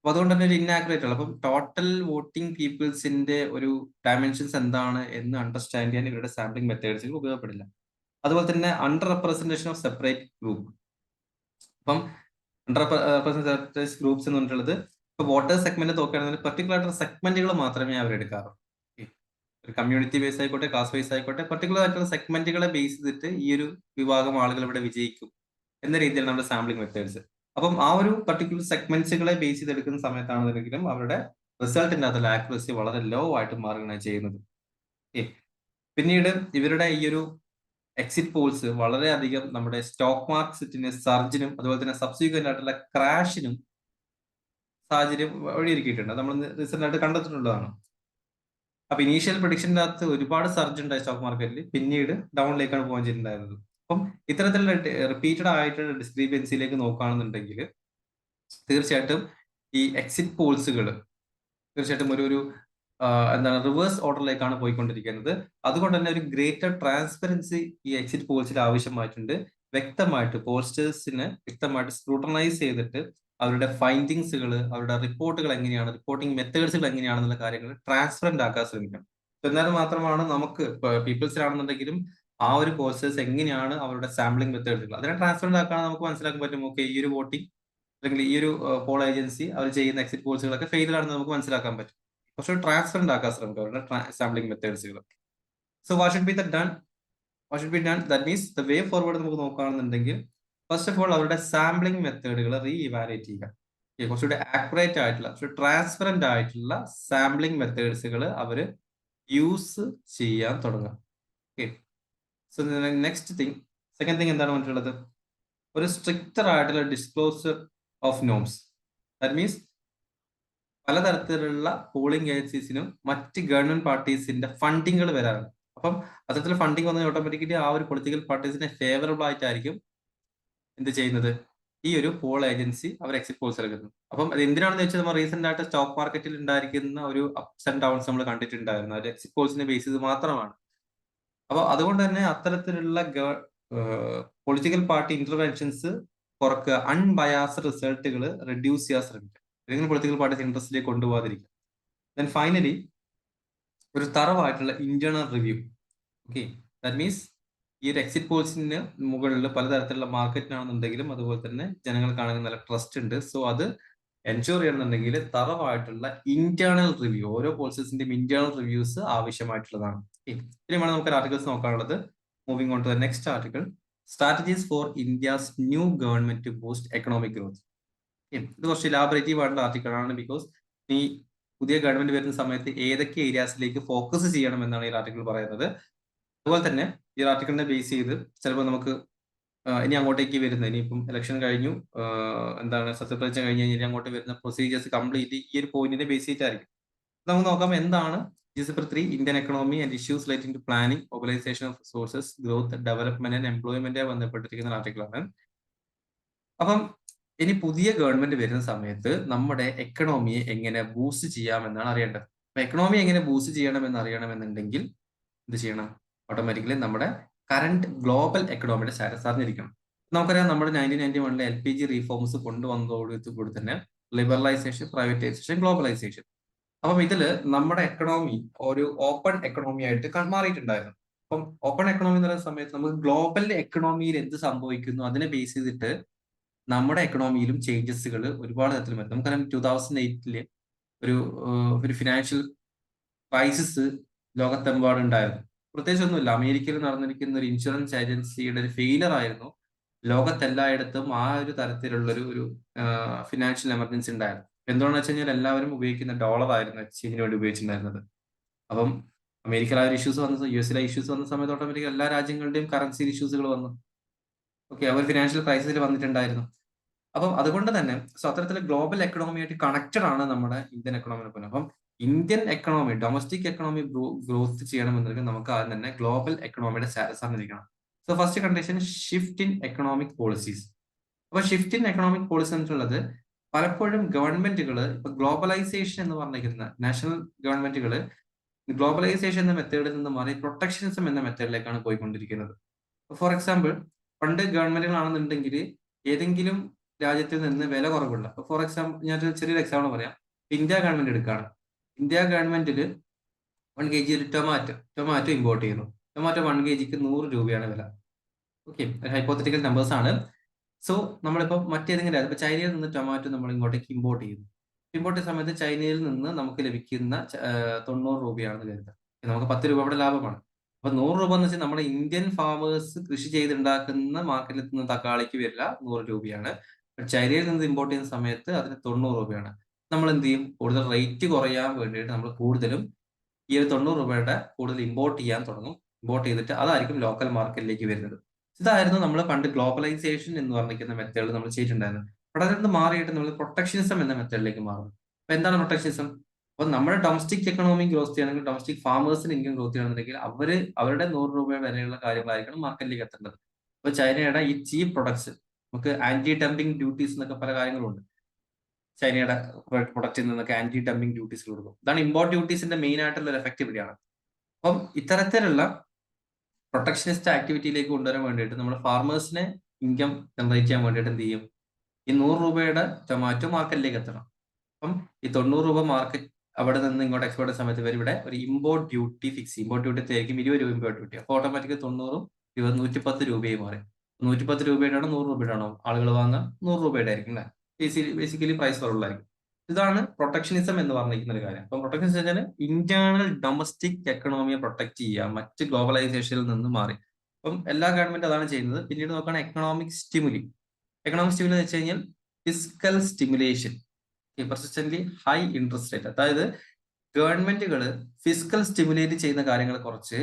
അപ്പൊ അതുകൊണ്ട് തന്നെ ഒരു ഇന്നാക്യുറേറ്റ് ആണ്. അപ്പം ടോട്ടൽ വോട്ടിംഗ് പീപ്പിൾസിന്റെ ഒരു ഡയമെൻഷൻസ് എന്താണ് എന്ന് അണ്ടർസ്റ്റാൻഡ് ചെയ്യാൻ ഇവരുടെ സാമ്പിളിംഗ് മെത്തേഡ്സുകൾ ഉപയോഗപ്പെടില്ല. അതുപോലെ തന്നെ under representation of separate group. അപ്പം അണ്ടർ റെപ്രസെന്റേഷൻ ഗ്രൂപ്പ്സ് എന്ന് പറഞ്ഞിട്ടുള്ളത് ഇപ്പൊ വോട്ടേഴ്സ് സെഗ്മെന്റ് നോക്കുകയാണെങ്കിൽ പെർട്ടിക്കുലർ ആയിട്ടുള്ള സെഗ്മെന്റുകൾ മാത്രമേ അവർ എടുക്കാറുള്ളൂ. ഒരു കമ്മ്യൂണിറ്റി ബേസ് ആയിക്കോട്ടെ, ക്ലാസ് ബേസ് ആയിക്കോട്ടെ, പെർട്ടിക്കുലർ ആയിട്ടുള്ള സെഗ്മെന്റുകളെ ബേസ് ചെയ്തിട്ട് ഈ ഒരു വിഭാഗം ആളുകൾ ഇവിടെ വിജയിക്കും എന്ന രീതിയിൽ നമ്മുടെ സാമ്പിളിംഗ് മെത്തേഡ്സ്. അപ്പം ആ ഒരു പർട്ടിക്കുലർ സെഗ്മെന്റ്സുകളെ ബേസ് ചെയ്തെടുക്കുന്ന സമയത്താണെന്നുണ്ടെങ്കിലും അവരുടെ റിസൾട്ടിന്റെ അകത്തുള്ള ആക്യുറസി വളരെ ലോ ആയിട്ട് മാറുകയാണ് ചെയ്യുന്നത്. പിന്നീട് ഇവരുടെ ഈ ഒരു എക്സിറ്റ് പോൾസ് വളരെയധികം നമ്മുടെ സ്റ്റോക്ക് മാർക്കറ്റിന് സർജിനും അതുപോലെ തന്നെ സബ്സിക്വന്റ് ആയിട്ടുള്ള ക്രാഷിനും സാഹചര്യം വഴിയൊരുക്കിയിട്ടുണ്ട്. നമ്മൾ റീസെന്റ് ആയിട്ട് കണ്ടെത്തിയിട്ടുള്ളതാണ്. അപ്പൊ ഇനീഷ്യൽ പ്രൊഡിക്ഷന്റെ അകത്ത് ഒരുപാട് സർജ് ഉണ്ടായി സ്റ്റോക്ക് മാർക്കറ്റിൽ, പിന്നീട് ഡൗണിലേക്കാണ് പോകാൻ ചെയ്തിട്ടുണ്ടായിരുന്നത്. അപ്പം ഇത്തരത്തിലുള്ള റിപ്പീറ്റഡ് ആയിട്ടുള്ള ഡിസ്ക്രിപ്പൻസിയിലേക്ക് നോക്കുകയാണെന്നുണ്ടെങ്കിൽ തീർച്ചയായിട്ടും ഈ എക്സിറ്റ് പോൾസുകൾ തീർച്ചയായിട്ടും ഒരു എന്താണ് റിവേഴ്സ് ഓർഡറിലേക്കാണ് പോയിക്കൊണ്ടിരിക്കുന്നത്. അതുകൊണ്ട് തന്നെ ഒരു ഗ്രേറ്റർ ട്രാൻസ്പെറൻസി ഈ എക്സിറ്റ് പോൾസിൽ ആവശ്യമായിട്ടുണ്ട്. വ്യക്തമായിട്ട് പോസ്റ്റേഴ്സിന് വ്യക്തമായിട്ട് സ്ക്രൂട്ടനൈസ് ചെയ്തിട്ട് അവരുടെ ഫൈൻഡിങ്സുകൾ, അവരുടെ റിപ്പോർട്ടുകൾ എങ്ങനെയാണ്, റിപ്പോർട്ടിംഗ് മെത്തേഡ്സുകൾ എങ്ങനെയാണെന്നുള്ള കാര്യങ്ങൾ ട്രാൻസ്പെറന്റ് ആക്കാൻ ശ്രമിക്കണം. എന്നാൽ മാത്രമാണ് നമുക്ക് പീപ്പിൾസിലാണെന്നുണ്ടെങ്കിലും ആ ഒരു പോസ്റ്റേഴ്സ് എങ്ങനെയാണ് അവരുടെ സാമ്പിളിംഗ് മെത്തേഡുകൾ അതിനെ ട്രാൻസ്പെറന്റ് ആക്കാൻ നമുക്ക് മനസ്സിലാക്കാൻ പറ്റും. ഓക്കെ, ഈ ഒരു വോട്ടിംഗ് അല്ലെങ്കിൽ ഈ ഒരു പോൾ ഏജൻസി അവർ ചെയ്യുന്ന എക്സിറ്റ് പോൾസുകളൊക്കെ ഫെയിൽ ആണെന്ന് നമുക്ക് മനസ്സിലാക്കാൻ പറ്റും. കുറച്ച് ട്രാൻസ്പെറന്റ് ആക്കാൻ ശ്രമിക്കുക അവരുടെ സാമ്പിളിംഗ് മെത്തേഡ്സുകൾ. So what should be done? What should be done? That means the way forward നമുക്ക് നോക്കുകയാണെന്നുണ്ടെങ്കിൽ ഫസ്റ്റ് ഓഫ് ഓൾ അവരുടെ സാമ്പിളിംഗ് മെത്തേഡുകൾ റീ ഇവാലുവേറ്റ് ചെയ്യുക. കുറച്ചുകൂടി ആക്യുറേറ്റ് ആയിട്ടുള്ള, ട്രാൻസ്പെറന്റ് ആയിട്ടുള്ള സാമ്പിളിംഗ് മെത്തേഡ്സുകൾ അവർ യൂസ് ചെയ്യാൻ തുടങ്ങുക. Okay, so next thing, second thing എന്താണ് പറഞ്ഞിട്ടുള്ളത്? ഒരു സ്ട്രിക്റ്റർ ആയിട്ടുള്ള disclosure of norms. That means പലതരത്തിലുള്ള പോളിംഗ് ഏജൻസീസിനും മറ്റ് ഗവൺമെന്റ് പാർട്ടീസിന്റെ ഫണ്ടിങ്ങുകൾ വരാറുണ്ട്. അപ്പം അത്തരത്തിൽ ഫണ്ടിങ് വന്നാൽ ഓട്ടോമാറ്റിക്കലി ആ ഒരു പൊളിറ്റിക്കൽ പാർട്ടീസിനെ ഫേവറബിൾ ആയിട്ടായിരിക്കും എന്ത് ചെയ്യുന്നത്, ഈ ഒരു പോൾ ഏജൻസി അവർ എക്സിറ്റ് പോൾസ് എടുക്കുന്നത്. അപ്പം അത് എന്തിനാണെന്ന് വെച്ചാൽ നമ്മൾ റീസെന്റ് ആയിട്ട് സ്റ്റോക്ക് മാർക്കറ്റിൽ ഉണ്ടായിരിക്കുന്ന ഒരു അപ്സ് ആൻഡ് ഡൗൺസ് നമ്മൾ കണ്ടിട്ടുണ്ടായിരുന്നു. അത് എക്സിറ്റ് പോൾസിന്റെ ബേസ് ചെയ്ത് മാത്രമാണ്. അപ്പൊ അതുകൊണ്ട് തന്നെ അത്തരത്തിലുള്ള പൊളിറ്റിക്കൽ പാർട്ടി ഇന്റർവെൻഷൻസ് കുറക്കുക, അൺബയാസ്ഡ് റിസൾട്ടുകൾ റെഡ്യൂസ് ചെയ്യാൻ ശ്രമിക്കുക, ഏതെങ്കിലും പൊളിറ്റിക്കൽ പാർട്ടീസ് ഇൻട്രസ്റ്റിലേക്ക് കൊണ്ടുപോകാതിരിക്കുക. ദെൻ ഫൈനലി ഒരു തറവായിട്ടുള്ള internal review. Okay, that means ഈ ഒരു എക്സിറ്റ് പോൾസിന് മുകളിൽ പലതരത്തിലുള്ള മാർക്കറ്റിനാണെന്നുണ്ടെങ്കിലും അതുപോലെ തന്നെ ജനങ്ങൾക്കാണെങ്കിൽ നല്ല ട്രസ്റ്റ് ഉണ്ട്. സോ അത് എൻഷുർ ചെയ്യണമെന്നുണ്ടെങ്കിൽ തറവായിട്ടുള്ള ഇന്റേണൽ റിവ്യൂ, ഓരോ പോളിസീസിന്റെയും ഇന്റേണൽ റിവ്യൂസ് ആവശ്യമായിട്ടുള്ളതാണ്. ഇനിയാണ് നമുക്ക് ആർട്ടിക്കിൾസ് നോക്കാനുള്ളത്. Moving on to the next article, strategies for India's new government to boost economic growth. ഇത് കുറച്ച് ഇലാബറേറ്റീവ് ആയിട്ടുള്ള ആർട്ടിക്കിൾ ആണ്. ബിക്കോസ് ഈ പുതിയ ഗവൺമെന്റ് വരുന്ന സമയത്ത് ഏതൊക്കെ ഏരിയാസിലേക്ക് ഫോക്കസ് ചെയ്യണം എന്നാണ് ഈ ആർട്ടിക്കിൾ പറയുന്നത്. അതുപോലെ തന്നെ ഈ ആർട്ടിക്കിളിനെ ബേസ് ചെയ്ത് ചിലപ്പോൾ നമുക്ക് ഇനി അങ്ങോട്ടേക്ക് വരുന്ന, ഇനിയിപ്പം ഇലക്ഷൻ കഴിഞ്ഞു, എന്താണ് സത്യപ്രതിജ്ഞ കഴിഞ്ഞ് കഴിഞ്ഞാൽ അങ്ങോട്ട് വരുന്ന പ്രൊസീജിയേഴ്സ് കംപ്ലീറ്റ് ഈ ഒരു പോയിന്റിനെ ബേസ് ചെയ്തിട്ടായിരിക്കും. നമുക്ക് നോക്കാം എന്താണ് GS paper 3 Indian economy and issues relating to planning, mobilization of resources, growth, development and എംപ്ലോയ്മെന്റുമായി ബന്ധപ്പെട്ടിരിക്കുന്ന ആർട്ടിക്കിളാണ്. അപ്പം ഇനി പുതിയ ഗവൺമെന്റ് വരുന്ന സമയത്ത് നമ്മുടെ എക്കണോമിയെ എങ്ങനെ ബൂസ്റ്റ് ചെയ്യാമെന്നാണ് അറിയേണ്ടത്. അപ്പൊ എക്കണോമി എങ്ങനെ ബൂസ്റ്റ് ചെയ്യണമെന്ന് അറിയണമെന്നുണ്ടെങ്കിൽ എന്ത് ചെയ്യണം? ഓട്ടോമാറ്റിക്കലി നമ്മുടെ കറന്റ് ഗ്ലോബൽ എക്കണോമിയുടെ സ്റ്റാറ്റസ് അറിഞ്ഞിരിക്കണം. നമുക്കറിയാം നമ്മുടെ 1991 LPG റീഫോംസ് കൊണ്ടുവന്നതോടുകൂടി തന്നെ ലിബറലൈസേഷൻ, പ്രൈവറ്റൈസേഷൻ, ഗ്ലോബലൈസേഷൻ. അപ്പം ഇതില് നമ്മുടെ എക്കണോമി ഒരു ഓപ്പൺ എക്കണോമി ആയിട്ട് മാറിയിട്ടുണ്ടായിരുന്നു. അപ്പം ഓപ്പൺ എക്കണോമി എന്ന് പറയുന്ന സമയത്ത് നമുക്ക് ഗ്ലോബൽ എക്കണോമിയിൽ എന്ത് സംഭവിക്കുന്നു അതിനെ ബേസ് ചെയ്തിട്ട് നമ്മുടെ എക്കണോമിയിലും ചേഞ്ചസുകൾ ഒരുപാട് തരത്തിൽ വരും. നമുക്കറിയാം 2008 ഒരു ഫിനാൻഷ്യൽ ക്രൈസിസ് ലോകത്തെമ്പാടും ഉണ്ടായിരുന്നു. പ്രത്യേകിച്ച് ഒന്നുമില്ല, അമേരിക്കയിൽ നടന്നിരിക്കുന്ന ഒരു ഇൻഷുറൻസ് ഏജൻസിയുടെ ഒരു ഫെയിലർ ആയിരുന്നു ലോകത്തെല്ലായിടത്തും ആ ഒരു തരത്തിലുള്ളൊരു ഫിനാൻഷ്യൽ എമർജൻസി ഉണ്ടായിരുന്നു. എന്തുകൊണ്ടാണെന്ന് വെച്ച് കഴിഞ്ഞാൽ എല്ലാവരും ഉപയോഗിക്കുന്ന ഡോളർ ആയിരുന്നു എക്സ്ചേഞ്ചിന് വേണ്ടി ഉപയോഗിച്ചിട്ടുണ്ടായിരുന്നത്. അപ്പം അമേരിക്കയിൽ ആ ഒരു ഇഷ്യൂസ് വന്ന, US ഇഷ്യൂസ് വന്ന സമയത്ത് ഓട്ടോമാറ്റിക് എല്ലാ രാജ്യങ്ങളുടെയും കറൻസി ഇഷ്യൂസുകൾ വന്നു. ഓക്കെ, അവർ ഫിനാൻഷ്യൽ ക്രൈസിസിൽ വന്നിട്ടുണ്ടായിരുന്നു. അപ്പം അതുകൊണ്ട് തന്നെ അത്തരത്തിലെ ഗ്ലോബൽ എക്കണോമിയായിട്ട് കണക്റ്റഡ് ആണ് നമ്മുടെ ഇന്ത്യൻ എക്കണോമി. അപ്പം Indian economy, domestic economy growth ചെയ്യണമെന്നുണ്ടെങ്കിൽ നമുക്ക് ആദ്യം തന്നെ ഗ്ലോബൽ എക്കണോമിയുടെ സ്റ്റാറ്റസ് അറിഞ്ഞിരിക്കണം. So first condition, shift in economic policies. അപ്പൊ ഷിഫ്റ്റ് ഇൻ എക്കണോമിക് പോളിസി എന്നുള്ളത് പലപ്പോഴും ഗവൺമെന്റുകൾ ഇപ്പൊ ഗ്ലോബലൈസേഷൻ എന്ന് പറഞ്ഞിരിക്കുന്ന നാഷണൽ ഗവൺമെന്റുകൾ ഗ്ലോബലൈസേഷൻ എന്ന മെത്തേഡിൽ നിന്ന് മാറി പ്രൊട്ടക്ഷനിസം എന്ന മെത്തേഡിലേക്കാണ് പോയിക്കൊണ്ടിരിക്കുന്നത്. ഫോർ എക്സാമ്പിൾ, പണ്ട് ഗവൺമെന്റുകളാണെന്നുണ്ടെങ്കിൽ ഏതെങ്കിലും രാജ്യത്തിൽ നിന്ന് വില കുറവുള്ള, ഫോർ എക്സാമ്പിൾ ഞാൻ ചെറിയൊരു എക്സാമ്പിൾ പറയാം. ഇന്ത്യ ഗവൺമെന്റ് എടുക്കുകയാണ്. ഇന്ത്യ ഗവൺമെന്റിൽ 1 kg ഒരു ടൊമാറ്റോ ഇമ്പോർട്ട് ചെയ്യുന്നു. ടൊമാറ്റോ 1 kgക്ക് 100 രൂപയാണ് വില. ഓക്കെ, ഹൈപ്പോത്തറ്റിക്കൽ നമ്പേഴ്സ് ആണ്. സോ നമ്മളിപ്പോൾ മറ്റേതെങ്കിലും രാജ്യം, ചൈനയിൽ നിന്ന് ടൊമാറ്റോ നമ്മൾ ഇങ്ങോട്ടേക്ക് ഇമ്പോർട്ട് ചെയ്യുന്നു. ഇമ്പോർട്ട് ചെയ്യുന്ന സമയത്ത് ചൈനയിൽ നിന്ന് നമുക്ക് ലഭിക്കുന്ന 90 രൂപയാണെന്ന് കരുതുക. നമുക്ക് 10 രൂപ അവിടെ ലാഭമാണ്. അപ്പൊ 100 രൂപ എന്ന് വെച്ചാൽ നമ്മുടെ ഇന്ത്യൻ ഫാമേഴ്സ് കൃഷി ചെയ്തുണ്ടാക്കുന്ന മാർക്കറ്റിൽ നിന്ന് തക്കാളിക്ക് വരില്ല 100 രൂപയാണ്. ചൈനയിൽ നിന്ന് ഇമ്പോർട്ട് ചെയ്യുന്ന സമയത്ത് അതിന് 90 രൂപയാണ്. നമ്മൾ എന്ത് ചെയ്യും? കൂടുതൽ റേറ്റ് കുറയാൻ വേണ്ടിയിട്ട് നമ്മൾ കൂടുതലും ഈ ഒരു 90 രൂപയുടെ കൂടുതൽ ഇമ്പോർട്ട് ചെയ്യാൻ തുടങ്ങും. ഇമ്പോർട്ട് ചെയ്തിട്ട് അതായിരിക്കും ലോക്കൽ മാർക്കറ്റിലേക്ക് വരുന്നത്. ഇതായിരുന്നു നമ്മൾ പണ്ട് ഗ്ലോബലൈസേഷൻ എന്ന് പറഞ്ഞിരിക്കുന്ന മെത്തേഡ് നമ്മൾ ചെയ്തിട്ടുണ്ടായിരുന്നത്. അവിടെ നിന്ന് മാറിയിട്ട് നമ്മൾ പ്രൊട്ടക്ഷനിസം എന്ന മെത്തേഡിലേക്ക് മാറുന്നു. അപ്പൊ എന്താണ് പ്രൊട്ടക്ഷനിസം? അപ്പൊ നമ്മുടെ ഡൊമസ്റ്റിക് എക്കണോമി ഗ്രോത്ത് ചെയ്യണമെങ്കിൽ, ഡൊമസ്റ്റിക് ഫാമേഴ്സിന് ഇൻകം ഗ്രോത്ത് ചെയ്യണമെന്നുണ്ടെങ്കിൽ അവരുടെ 100 രൂപ വരെയുള്ള കാര്യങ്ങളായിരിക്കണം മാർക്കറ്റിലേക്ക് എത്തേണ്ടത്. അപ്പൊ ചൈനയുടെ ഈ ചീപ്പ് പ്രൊഡക്ട്സ്, നമുക്ക് ആന്റി ഡംപിംഗ് ഡ്യൂട്ടീസ് എന്നൊക്കെ പല കാര്യങ്ങളുണ്ട്. ചൈനയുടെ പ്രൊഡക്റ്റിൽ നിന്നൊക്കെ ആന്റി ഡംപിംഗ് ഡ്യൂട്ടീസ് കൊടുക്കും. ഇതാണ് ഇമ്പോർട്ട് ഡ്യൂട്ടീസിന്റെ മെയിൻ ആയിട്ടുള്ള ഒരു എഫക്റ്റ് ഇവിടെയാണ്. അപ്പം ഇത്തരത്തിലുള്ള പ്രൊട്ടക്ഷനിസ്റ്റ് ആക്ടിവിറ്റിയിലേക്ക് കൊണ്ടുവരാൻ വേണ്ടിയിട്ട് നമ്മൾ ഫാർമേഴ്സിനെ ഇൻകം ജനറേറ്റ് ചെയ്യാൻ വേണ്ടിയിട്ട് എന്ത് ചെയ്യും? ഈ 100 രൂപയുടെ ടൊമാറ്റോ മാർക്കറ്റിലേക്ക് എത്തണം. അപ്പം ഈ 90 രൂപ മാർക്കറ്റ് അവിടെ നിന്ന് ഇങ്ങോട്ട് എക്സ്പോർട്ട് ചെയ്യുന്ന സമയത്ത് ഇവർ ഇവിടെ ഒരു import duty fix. Import duty ആയിരിക്കും 20 രൂപ ഇമ്പോർട്ട് ഡ്യൂട്ടി. അപ്പോൾ ഓട്ടോമാറ്റിക് 90ഉം 110 രൂപയായി മാറി. 110 രൂപയുടെ ആണോ 100 രൂപയുടെ ആണോ ആളുകൾ വാങ്ങുക? 100 രൂപയുടെ ആയിരിക്കും അല്ലെ? ബേസിക്കലി പ്രൈസ് കുറവുള്ളതായിരിക്കും. ഇതാണ് പ്രൊട്ടക്ഷനിസം എന്ന് പറഞ്ഞിരിക്കുന്ന ഒരു കാര്യം. അപ്പം പ്രൊട്ടക്ഷനിസം വെച്ചാൽ ഇന്റേണൽ ഡൊമസ്റ്റിക് എക്കണോമിയെ പ്രൊട്ടക്ട് ചെയ്യുക, മറ്റ് ഗ്ലോബലൈസേഷനിൽ നിന്ന് മാറി. അപ്പം എല്ലാ ഗവൺമെന്റ് അതാണ് ചെയ്യുന്നത്. പിന്നീട് നോക്കുകയാണെങ്കിൽ എക്കണോമിക് സ്റ്റിമുലി എന്ന് വെച്ച് കഴിഞ്ഞാൽ fiscal stimulation, പെർസിസ്റ്റന്റ്ലി high interest rate. അതായത് ഗവൺമെന്റുകൾ ഫിസ്ക്കൽ സ്റ്റിമുലേറ്റ് ചെയ്യുന്ന കാര്യങ്ങൾ കുറച്ച്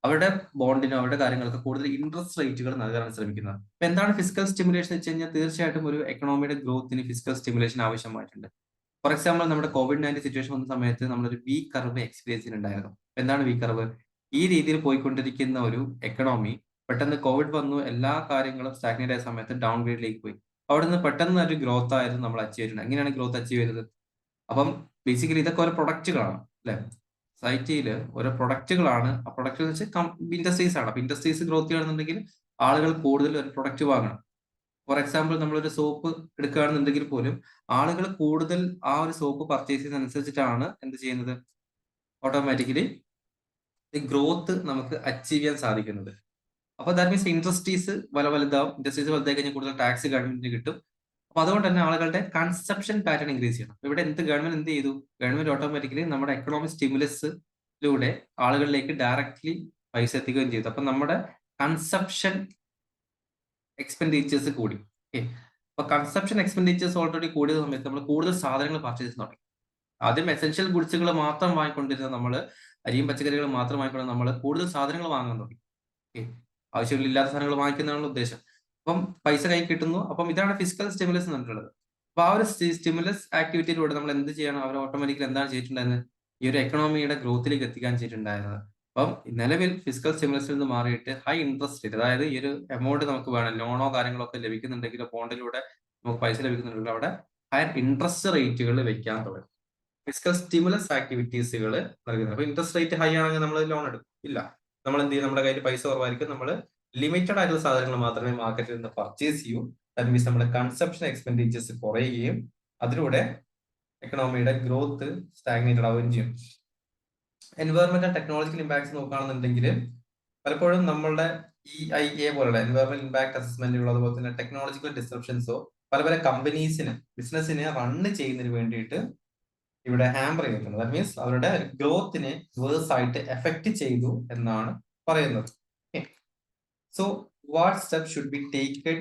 അവരുടെ ബോണ്ടിനോ അവരുടെ കാര്യങ്ങൾക്ക് കൂടുതൽ ഇൻട്രസ്റ്റ് റേറ്റുകൾ നൽകാനാണ് ശ്രമിക്കുന്നത്. അപ്പൊ എന്താണ് ഫിസ്ക്കൽ സ്റ്റിമുലേഷൻ എന്ന് വെച്ച് കഴിഞ്ഞാൽ തീർച്ചയായിട്ടും ഒരു എക്കണോമിയുടെ ഗ്രോത്തിന് ഫിസ്ക്കൽ സ്റ്റിമുലേഷൻ ആവശ്യമായിട്ടുണ്ട്. ഫോർ എക്സാമ്പിൾ നമ്മുടെ COVID-19 സിറ്റുവേഷൻ വന്ന സമയത്ത് നമ്മളൊരു വി കർവ് എക്സ്പീരിയൻസ് ചെയ്യുന്നുണ്ടായിരുന്നു. എന്താണ് വി കർവ്? ഈ രീതിയിൽ പോയിക്കൊണ്ടിരിക്കുന്ന ഒരു എക്കണോമി പെട്ടെന്ന് കോവിഡ് വന്നു, എല്ലാ കാര്യങ്ങളും സ്റ്റാഗ്നേറ്റ് ആയ സമയത്ത് ഡൗൺ ഗ്രേഡിലേക്ക് പോയി. അവിടെ നിന്ന് പെട്ടെന്ന് ഒരു ഗ്രോത്ത് ആയിരുന്നു നമ്മൾ അച്ചീവ് ചെയ്തിട്ടുണ്ട്. എങ്ങനെയാണ് ഗ്രോത്ത് അച്ചീവ് ചെയ്തത്? അപ്പം ബേസിക്കലി ഇതൊക്കെ ഓരോ പ്രൊഡക്റ്റുകളാണ് അല്ലെ? സൊസൈറ്റിയിൽ ഓരോ പ്രൊഡക്റ്റുകളാണ്. ആ പ്രൊഡക്റ്റ് എന്ന് വെച്ചാൽ ഇൻഡസ്ട്രീസ് ആണ്. അപ്പൊ ഇൻഡസ്ട്രീസ് ഗ്രോത്ത് ചെയ്യണമെന്നുണ്ടെങ്കിൽ ആളുകൾ കൂടുതൽ ഒരു പ്രൊഡക്റ്റ് വാങ്ങണം. ഫോർ എക്സാമ്പിൾ നമ്മളൊരു സോപ്പ് എടുക്കുകയാണെന്നുണ്ടെങ്കിൽ പോലും ആളുകൾ കൂടുതൽ ആ ഒരു സോപ്പ് പർച്ചേസ് ചെയ്യുന്നതനുസരിച്ചിട്ടാണ് എന്ത് ചെയ്യുന്നത്? ഓട്ടോമാറ്റിക്കലി ഈ ഗ്രോത്ത് നമുക്ക് അച്ചീവ് ചെയ്യാൻ സാധിക്കുന്നത്. അപ്പൊ ദാറ്റ് മീൻസ് ഇൻഡസ്ട്രീസ് വലുതാവും. ഇൻഡസ്ട്രീസ് വലുതായി കഴിഞ്ഞാൽ കൂടുതൽ ടാക്സ് ഗവൺമെന്റിന് കിട്ടും. അപ്പൊ അതുകൊണ്ട് തന്നെ ആളുകളുടെ കൺസപ്ഷൻ പാറ്റേൺ ഇൻക്രീസ് ചെയ്യണം. ഇവിടെ ഗവൺമെന്റ് എന്ത് ചെയ്തു? ഗവൺമെന്റ് ഓട്ടോമാറ്റിക്കലി നമ്മുടെ എക്കണോമിക് സ്റ്റിമുലസിലൂടെ ആളുകളിലേക്ക് ഡയറക്ട്ലി പൈസ എത്തിക്കുകയും ചെയ്തു. അപ്പൊ നമ്മുടെ കൺസപ്ഷൻ എക്സ്പെൻഡിച്ചേഴ്സ് കൂടി. ഓക്കെ, അപ്പൊ കൺസപ്ഷൻ എക്സ്പെൻഡിച്ചേഴ്സ് ഓൾറെഡി കൂടിയ സമയത്ത് നമ്മൾ കൂടുതൽ സാധനങ്ങൾ പർച്ചേസ് തുടങ്ങി. ആദ്യം എസെൻഷ്യൽ ഗുഡ്സുകൾ മാത്രം വാങ്ങിക്കൊണ്ടിരുന്ന നമ്മൾ, അരിയും പച്ചക്കറികളും മാത്രം വാങ്ങിക്കൊണ്ട് നമ്മൾ കൂടുതൽ സാധനങ്ങൾ വാങ്ങാൻ തുടങ്ങി. ഓക്കെ, ആവശ്യമില്ലാത്ത സാധനങ്ങൾ വാങ്ങിക്കുന്നതാണ് ഉദ്ദേശം. അപ്പം പൈസ കൈ കിട്ടുന്നു. അപ്പം ഇതാണ് ഫിസിക്കൽ സ്റ്റിമുലസ് എന്ന് പറഞ്ഞിട്ടുള്ളത്. അപ്പൊ ആ ഒരു സ്റ്റിമുലസ് ആക്ടിവിറ്റിയിലൂടെ നമ്മൾ എന്ത് ചെയ്യണം? അവർ ഓട്ടോമാറ്റിക്കലി എന്താണ് ചെയ്തിട്ടുണ്ടായിരുന്നത്? ഈ ഒരു എക്കണോമിയുടെ ഗ്രോത്തിലേക്ക് എത്തിക്കാൻ ചെയ്തിട്ടുണ്ടായിരുന്നത്. അപ്പം നിലവിൽ ഫിസിക്കൽ സ്റ്റിമുലസിൽ നിന്ന് മാറിയിട്ട് ഹൈ ഇൻട്രസ്റ്റ് റേറ്റ്, അതായത് ഈ ഒരു എമൗണ്ട് നമുക്ക് വേണം, ലോണോ കാര്യങ്ങളോ ഒക്കെ ലഭിക്കുന്നുണ്ടെങ്കിൽ, ബോണ്ടിലൂടെ നമുക്ക് പൈസ ലഭിക്കുന്നുണ്ടെങ്കിൽ അവിടെ ഹയർ ഇൻട്രസ്റ്റ് റേറ്റുകൾ വെക്കാൻ തുടങ്ങി. ഫിസിക്കൽ സ്റ്റിമുലസ് ആക്ടിവിറ്റീസുകൾ നൽകുന്നത്. അപ്പൊ ഇൻട്രസ്റ്റ് റേറ്റ് ഹൈ ആണെങ്കിൽ നമ്മൾ ലോൺ എടുക്കും ഇല്ല. നമ്മൾ എന്ത് ചെയ്യും? നമ്മുടെ കയ്യിൽ പൈസ കുറവായിരിക്കും. നമ്മൾ ലിമിറ്റഡ് ആയിട്ടുള്ള സാധനങ്ങൾ മാത്രമേ മാർക്കറ്റിൽ നിന്ന് പർച്ചേസ് ചെയ്യൂ. ദാറ്റ് മീൻസ് നമ്മുടെ കൺസപ്ഷൻ എക്സ്പെൻഡിച്ചേഴ്സ് കുറയുകയും അതിലൂടെ എക്കണോമിയുടെ ഗ്രോത്ത് സ്റ്റാഗ്നേറ്റഡ് ആവുകയും ചെയ്യും. എൻവയോൺമെന്റൽ ടെക്നോളജിക്കൽ ഇമ്പാക്ട്സ് നോക്കുകയാണെന്നുണ്ടെങ്കിൽ പലപ്പോഴും നമ്മളുടെ EIA പോലുള്ള എൻവയോൺമെന്റൽ ഇമ്പാക്ട് അസസ്മെന്റുകളോ അതുപോലെ തന്നെ ടെക്നോളജിക്കൽ ഡിസ്റപ്ഷൻസോ പല പല കമ്പനീസിന്, ബിസിനസ്സിനെ റണ്ണ് ചെയ്യുന്നതിന് വേണ്ടിയിട്ട് ഇവിടെ ഹാമ്പർ ചെയ്തിട്ടുണ്ട്. ദാറ്റ് മീൻസ് അവരുടെ ഗ്രോത്തിനെ വേഴ്സ് ആയിട്ട് എഫക്ട് ചെയ്തു എന്നാണ് പറയുന്നത്. So what step should be taken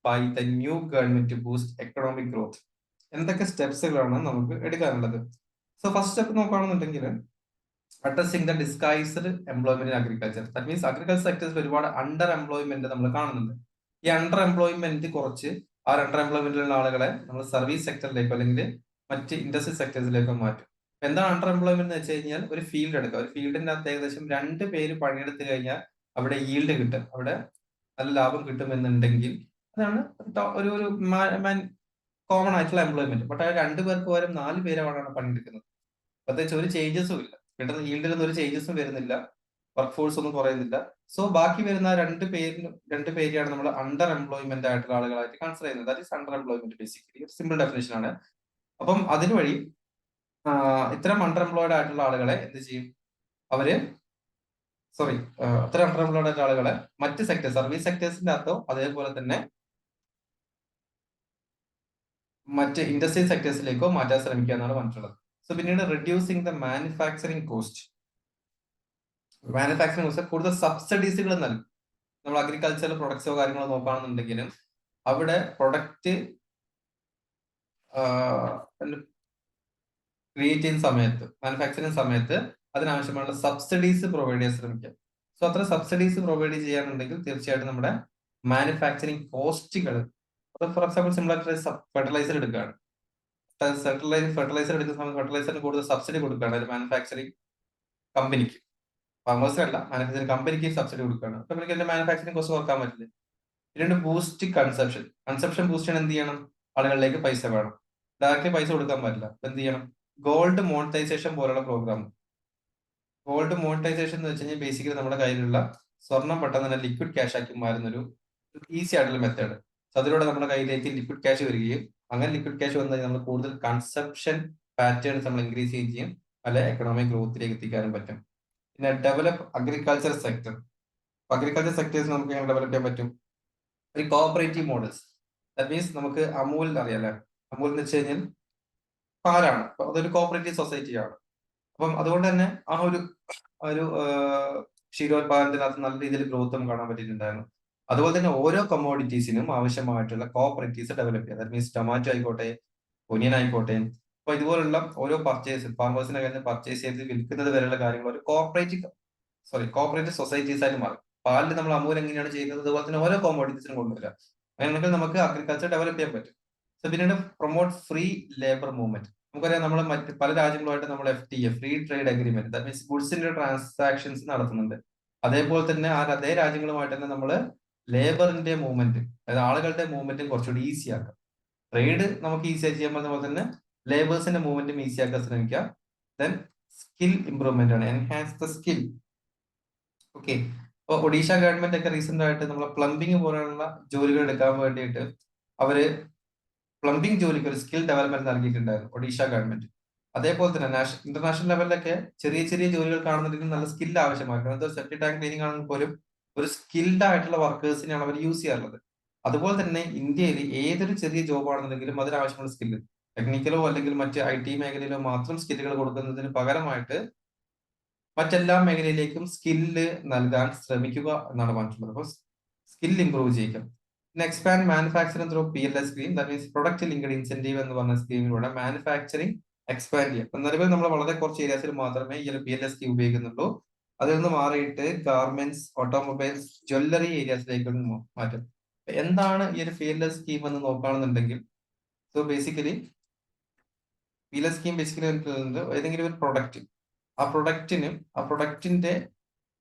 by the new government to boost economic growth? എന്തൊക്കെ സ്റ്റെപ്സുകളാണ് നമുക്ക് എടുക്കാനുള്ളത്? സോ ഫസ്റ്റ് സ്റ്റെപ്പ് നോക്കുകയാണെന്നുണ്ടെങ്കിൽ addressing the disguised employment in agriculture. That means agriculture സെക്ടേഴ്സിൽ ഒരുപാട് അണ്ടർ എംപ്ലോയ്മെന്റ് നമ്മൾ കാണുന്നുണ്ട്. ഈ അണ്ടർ എംപ്ലോയ്മെന്റ് കുറച്ച് ആ അണ്ടർ എംപ്ലോയ്മെന്റിലുള്ള ആളുകളെ നമ്മൾ സർവീസ് സെക്ടറിലേക്കോ അല്ലെങ്കിൽ മറ്റ് ഇൻഡസ്ട്രി സെക്ടേഴ്സിലേക്കോ മാറ്റും. എന്താണ് അണ്ടർ എംപ്ലോയ്മെന്റ് എന്ന് വെച്ച് കഴിഞ്ഞാൽ, ഒരു ഫീൽഡ് എടുക്കുക. ഒരു ഫീൽഡിന്റെ അകത്ത് ഏകദേശം 2 പേര് പണിയെടുത്ത് കഴിഞ്ഞാൽ അവിടെ ഈൽഡ് കിട്ടും, അവിടെ നല്ല ലാഭം കിട്ടുമെന്നുണ്ടെങ്കിൽ അതാണ് ഒരു ഒരു കോമൺ ആയിട്ടുള്ള എംപ്ലോയ്മെന്റ്. ബട്ട് ആ 2 പേർക്ക് പകരം 4 പേരാണ് പണിയെടുക്കുന്നത്. പ്രത്യേകിച്ച് ഒരു ചേഞ്ചസും ഇല്ല, കിട്ടുന്ന ഈൽഡിലൊന്നും ഒരു ചേഞ്ചസും വരുന്നില്ല. വർക്ക് ഫോഴ്സ് ഒന്നും കുറയുന്നില്ല. സോ ബാക്കി വരുന്ന രണ്ട് പേരെയാണ് നമ്മൾ അണ്ടർ എംപ്ലോയ്മെന്റ് ആയിട്ടുള്ള ആളുകളായിട്ട് കൺസിഡർ ചെയ്യുന്നത്. That is under employment basically simple definition ആണ്. അപ്പം അതിനുവഴി ഇത്തരം അണ്ടർ എംപ്ലോയിഡ് ആയിട്ടുള്ള ആളുകളെ എന്ത് ചെയ്യും? അവര് അത്തരം അണ്ടർ എംപ്ലോയിഡ് ആയിട്ടുള്ള ആളുകളെ മറ്റ് സെക്ടേഴ്സ്, സർവീസ് സെക്ടേഴ്സിന്റെ അകത്തോ അതേപോലെ തന്നെ മറ്റ് ഇൻഡസ്ട്രിയൽ സെക്ടേഴ്സിലേക്കോ മാറ്റാൻ ശ്രമിക്കുക എന്നാണ് പറഞ്ഞിട്ടുള്ളത്. സോ പിന്നീട് reducing the manufacturing cost. Manufacturing cost കൂടുതൽ സബ്സിഡീസുകൾ നൽകും. നമ്മൾ അഗ്രികൾച്ചറൽ പ്രൊഡക്ട്സോ കാര്യങ്ങളോ നോക്കുകയാണെന്നുണ്ടെങ്കിലും അവിടെ പ്രൊഡക്റ്റ് ക്രിയേറ്റ് ചെയ്യുന്ന സമയത്ത്, മാനുഫാക്ചറിങ് സമയത്ത് അതിനാവശ്യമുള്ള സബ്സിഡീസ് പ്രൊവൈഡ് ചെയ്യാൻ ശ്രമിക്കുക. സോ അത്ര സബ്സിഡീസ് പ്രൊവൈഡ് ചെയ്യാനുണ്ടെങ്കിൽ തീർച്ചയായിട്ടും നമ്മുടെ മാനുഫാക്ചറിങ് കോസ്റ്റുകൾ, ഫോർ എക്സാമ്പിൾ സിമിലർ ഫെർട്ടിലൈസർ എടുക്കുകയാണ്. ഫെർട്ടിലൈസർ എടുക്കുന്ന സമയത്ത് ഫെർട്ടിലൈസറിന് കൂടുതൽ സബ്സിഡി കൊടുക്കുകയാണ് ഒരു മാനുഫാക്ചറിങ് കമ്പനിക്ക്. ഫാർമേഴ്സിനല്ല, മാനുഫാക്ചറിങ് കമ്പനിക്ക് സബ്സിഡി കൊടുക്കുകയാണ്. അപ്പൊ എനിക്ക് എന്റെ മാനുഫാക്ചറിങ് കോസ്റ്റ് കുറക്കാൻ പറ്റില്ല. പിന്നീട് ബൂസ്റ്റ് കൺസപ്ഷൻ ബൂസ്റ്റ് ചെയ്യാൻ എന്ത് ചെയ്യണം? ആളുകളിലേക്ക് പൈസ വേണം. ഡയറക്റ്റ് പൈസ കൊടുക്കാൻ പറ്റില്ല. എന്ത് ചെയ്യണം? ഗോൾഡ് മോണിറ്റൈസേഷൻ പോലുള്ള പ്രോഗ്രാം. ഗോൾഡ് മോണിറ്റൈസേഷൻ എന്ന് വെച്ച് കഴിഞ്ഞാൽ ബേസിക്കലി നമ്മുടെ കയ്യിലുള്ള സ്വർണം പെട്ടെന്ന് തന്നെ ലിക്വിഡ് ക്യാഷ് ആക്കി മാറുന്ന ഒരു ഈസി ആയിട്ടുള്ള മെത്തേഡ്. സോ അതിലൂടെ നമ്മുടെ കയ്യിലേക്ക് ലിക്വിഡ് ക്യാഷ് വരികയും അങ്ങനെ ലിക്വിഡ് ക്യാഷ് വന്നു കഴിഞ്ഞാൽ നമ്മൾ കൂടുതൽ കൺസപ്ഷൻ പാറ്റേൺസ് നമ്മൾ ഇൻക്രീസ് ചെയ്യുകയും ചെയ്യും. പല എക്കണോമിക് ഗ്രോത്തിലേക്ക് എത്തിക്കാനും പറ്റും. പിന്നെ develop agriculture sector. Agriculture sectors നമുക്ക് എങ്ങനെ ഡെവലപ്പ് ചെയ്യാൻ പറ്റും? ഒരു കോഓപ്പറേറ്റീവ് മോഡൽസ്. ദാറ്റ് മീൻസ് നമുക്ക് അമൂൽ അറിയാലേ, അമൂൽ എന്ന് വെച്ച് കഴിഞ്ഞാൽ പാലാണ്. അപ്പൊ അതൊരു കോഓപ്പറേറ്റീവ് സൊസൈറ്റിയാണ്. അപ്പം അതുകൊണ്ട് തന്നെ ആ ഒരു ക്ഷീരോത്പാദനത്തിനകത്ത് നല്ല രീതിയിൽ ഗ്രോത്ത് നമുക്ക് കാണാൻ പറ്റിയിട്ടുണ്ടായിരുന്നു. അതുപോലെ തന്നെ ഓരോ കമ്മോഡിറ്റീസിനും ആവശ്യമായിട്ടുള്ള കോഓപ്പറേറ്റീവ്സ് ഡെവലപ്പ് ചെയ്യുക. ദാറ്റ് മീൻസ് ടൊമാറ്റോ ആയിക്കോട്ടെ, ഒനിയൻ ആയിക്കോട്ടെ, അപ്പൊ ഇതുപോലുള്ള ഓരോ പർച്ചേസ് ഫാർമേഴ്സിനെ കഴിഞ്ഞ് പർച്ചേസ് ചെയ്ത് വിൽക്കുന്നത് വരെയുള്ള കാര്യങ്ങൾ ഒരു കോഓപ്പറേറ്റീവ് സൊസൈറ്റീസ് ആയിട്ട് മാറും. പാലിൽ നമ്മൾ അമൂൽ എങ്ങനെയാണ് ചെയ്യുന്നത് അതുപോലെ തന്നെ ഓരോ കോമോഡിറ്റീസിനും കൊണ്ടുവരിക. അങ്ങനെയെങ്കിൽ നമുക്ക് അഗ്രികൾച്ചർ ഡെവലപ്പ് ചെയ്യാൻ പറ്റും. സോ പിന്നീട് പ്രൊമോട്ട് ഫ്രീ ലേബർ മൂവ്മെന്റ്. നമുക്കറിയാം നമ്മൾ മറ്റ് പല രാജ്യങ്ങളുമായിട്ട് നമ്മൾ FTA free trade agreement, that means ഗുഡ്സിന്റെ ട്രാൻസാക്ഷൻസ് നടത്തുന്നുണ്ട്. അതേപോലെ തന്നെ അതേ രാജ്യങ്ങളുമായിട്ട് തന്നെ നമ്മൾ ലേബറിന്റെ മൂവ്മെന്റ്, അതായത് ആളുകളുടെ മൂവ്മെന്റും കുറച്ചുകൂടി ഈസി ആക്കാം. ട്രേഡ് നമുക്ക് ഈസി ആയി ചെയ്യാൻ പറ്റുന്ന പോലെ തന്നെ ലേബേഴ്സിന്റെ മൂവ്മെന്റും ഈസി ആക്കാൻ ശ്രമിക്കുക. ദെൻ സ്കിൽ ഇംപ്രൂവ്മെന്റ് ആണ്, എൻഹാൻസ് ദ സ്കിൽ. ഓക്കെ, അപ്പോൾ ഒഡീഷ ഗവൺമെന്റ് ഒക്കെ റീസെന്റ് ആയിട്ട് നമ്മളെ പ്ലംബിംഗ് പോലെയുള്ള ജോലികൾ എടുക്കാൻ വേണ്ടിയിട്ട് അവര് പ്ലംബിംഗ് ജോലിക്ക് ഒരു സ്കിൽ ഡെവലപ്മെന്റ് നൽകിയിട്ടുണ്ടായിരുന്നു ഒഡീഷ ഗവൺമെന്റ്. അതേപോലെ തന്നെ ഇന്റർനാഷണൽ ലെവലിലൊക്കെ ചെറിയ ചെറിയ ജോലികൾ കാണുന്നുണ്ടെങ്കിൽ നല്ല സ്കിൽ ആവശ്യമായിരുന്നു. സെപ്റ്റി ടാങ്ക് ക്ലീനിങ് ആണെങ്കിൽ പോലും ഒരു സ്കിൽഡ് ആയിട്ടുള്ള വർക്കേഴ്സിനെയാണ് അവർ യൂസ് ചെയ്യാറുള്ളത്. അതുപോലെ തന്നെ ഇന്ത്യയിൽ ഏതൊരു ചെറിയ ജോബ് ആണെന്നുണ്ടെങ്കിലും അതിനാവശ്യമുള്ള സ്കില്ല്, ടെക്നിക്കലോ അല്ലെങ്കിൽ മറ്റ് IT മേഖലയിലോ മാത്രം സ്കില്ലുകൾ കൊടുക്കുന്നതിന് പകരമായിട്ട് മറ്റെല്ലാ മേഖലയിലേക്കും സ്കില്ല് നൽകാൻ ശ്രമിക്കുക എന്നാണ് പറഞ്ഞിട്ടുള്ളത്. അപ്പോൾ സ്കിൽ ഇംപ്രൂവ് ചെയ്യുക. പിന്നെ expand manufacturing through PLS scheme, that means product linked incentive എന്ന് പറഞ്ഞ സ്കീമിലൂടെ മാനുഫാക്ചറിംഗ് എക്സ്പാൻഡ് ചെയ്യാം. അപ്പൊ നിലവിൽ നമ്മൾ വളരെ കുറച്ച് ഏരിയാസിൽ മാത്രമേ ഈ ഒരു PLS സ്കീം ഉപയോഗിക്കുന്നുള്ളൂ. അതിൽ നിന്ന് മാറിയിട്ട് ഗാർമെന്റ്സ്, ഓട്ടോമൊബൈൽസ്, ജ്വല്ലറി ഏരിയാസിലേക്ക് മാറ്റും. എന്താണ് ഈ ഒരു PLS സ്കീം എന്ന് നോക്കുകയാണെന്നുണ്ടെങ്കിൽ, so basically PLS scheme basically ഏതെങ്കിലും ഒരു പ്രൊഡക്റ്റ്, ആ പ്രൊഡക്റ്റിന്റെ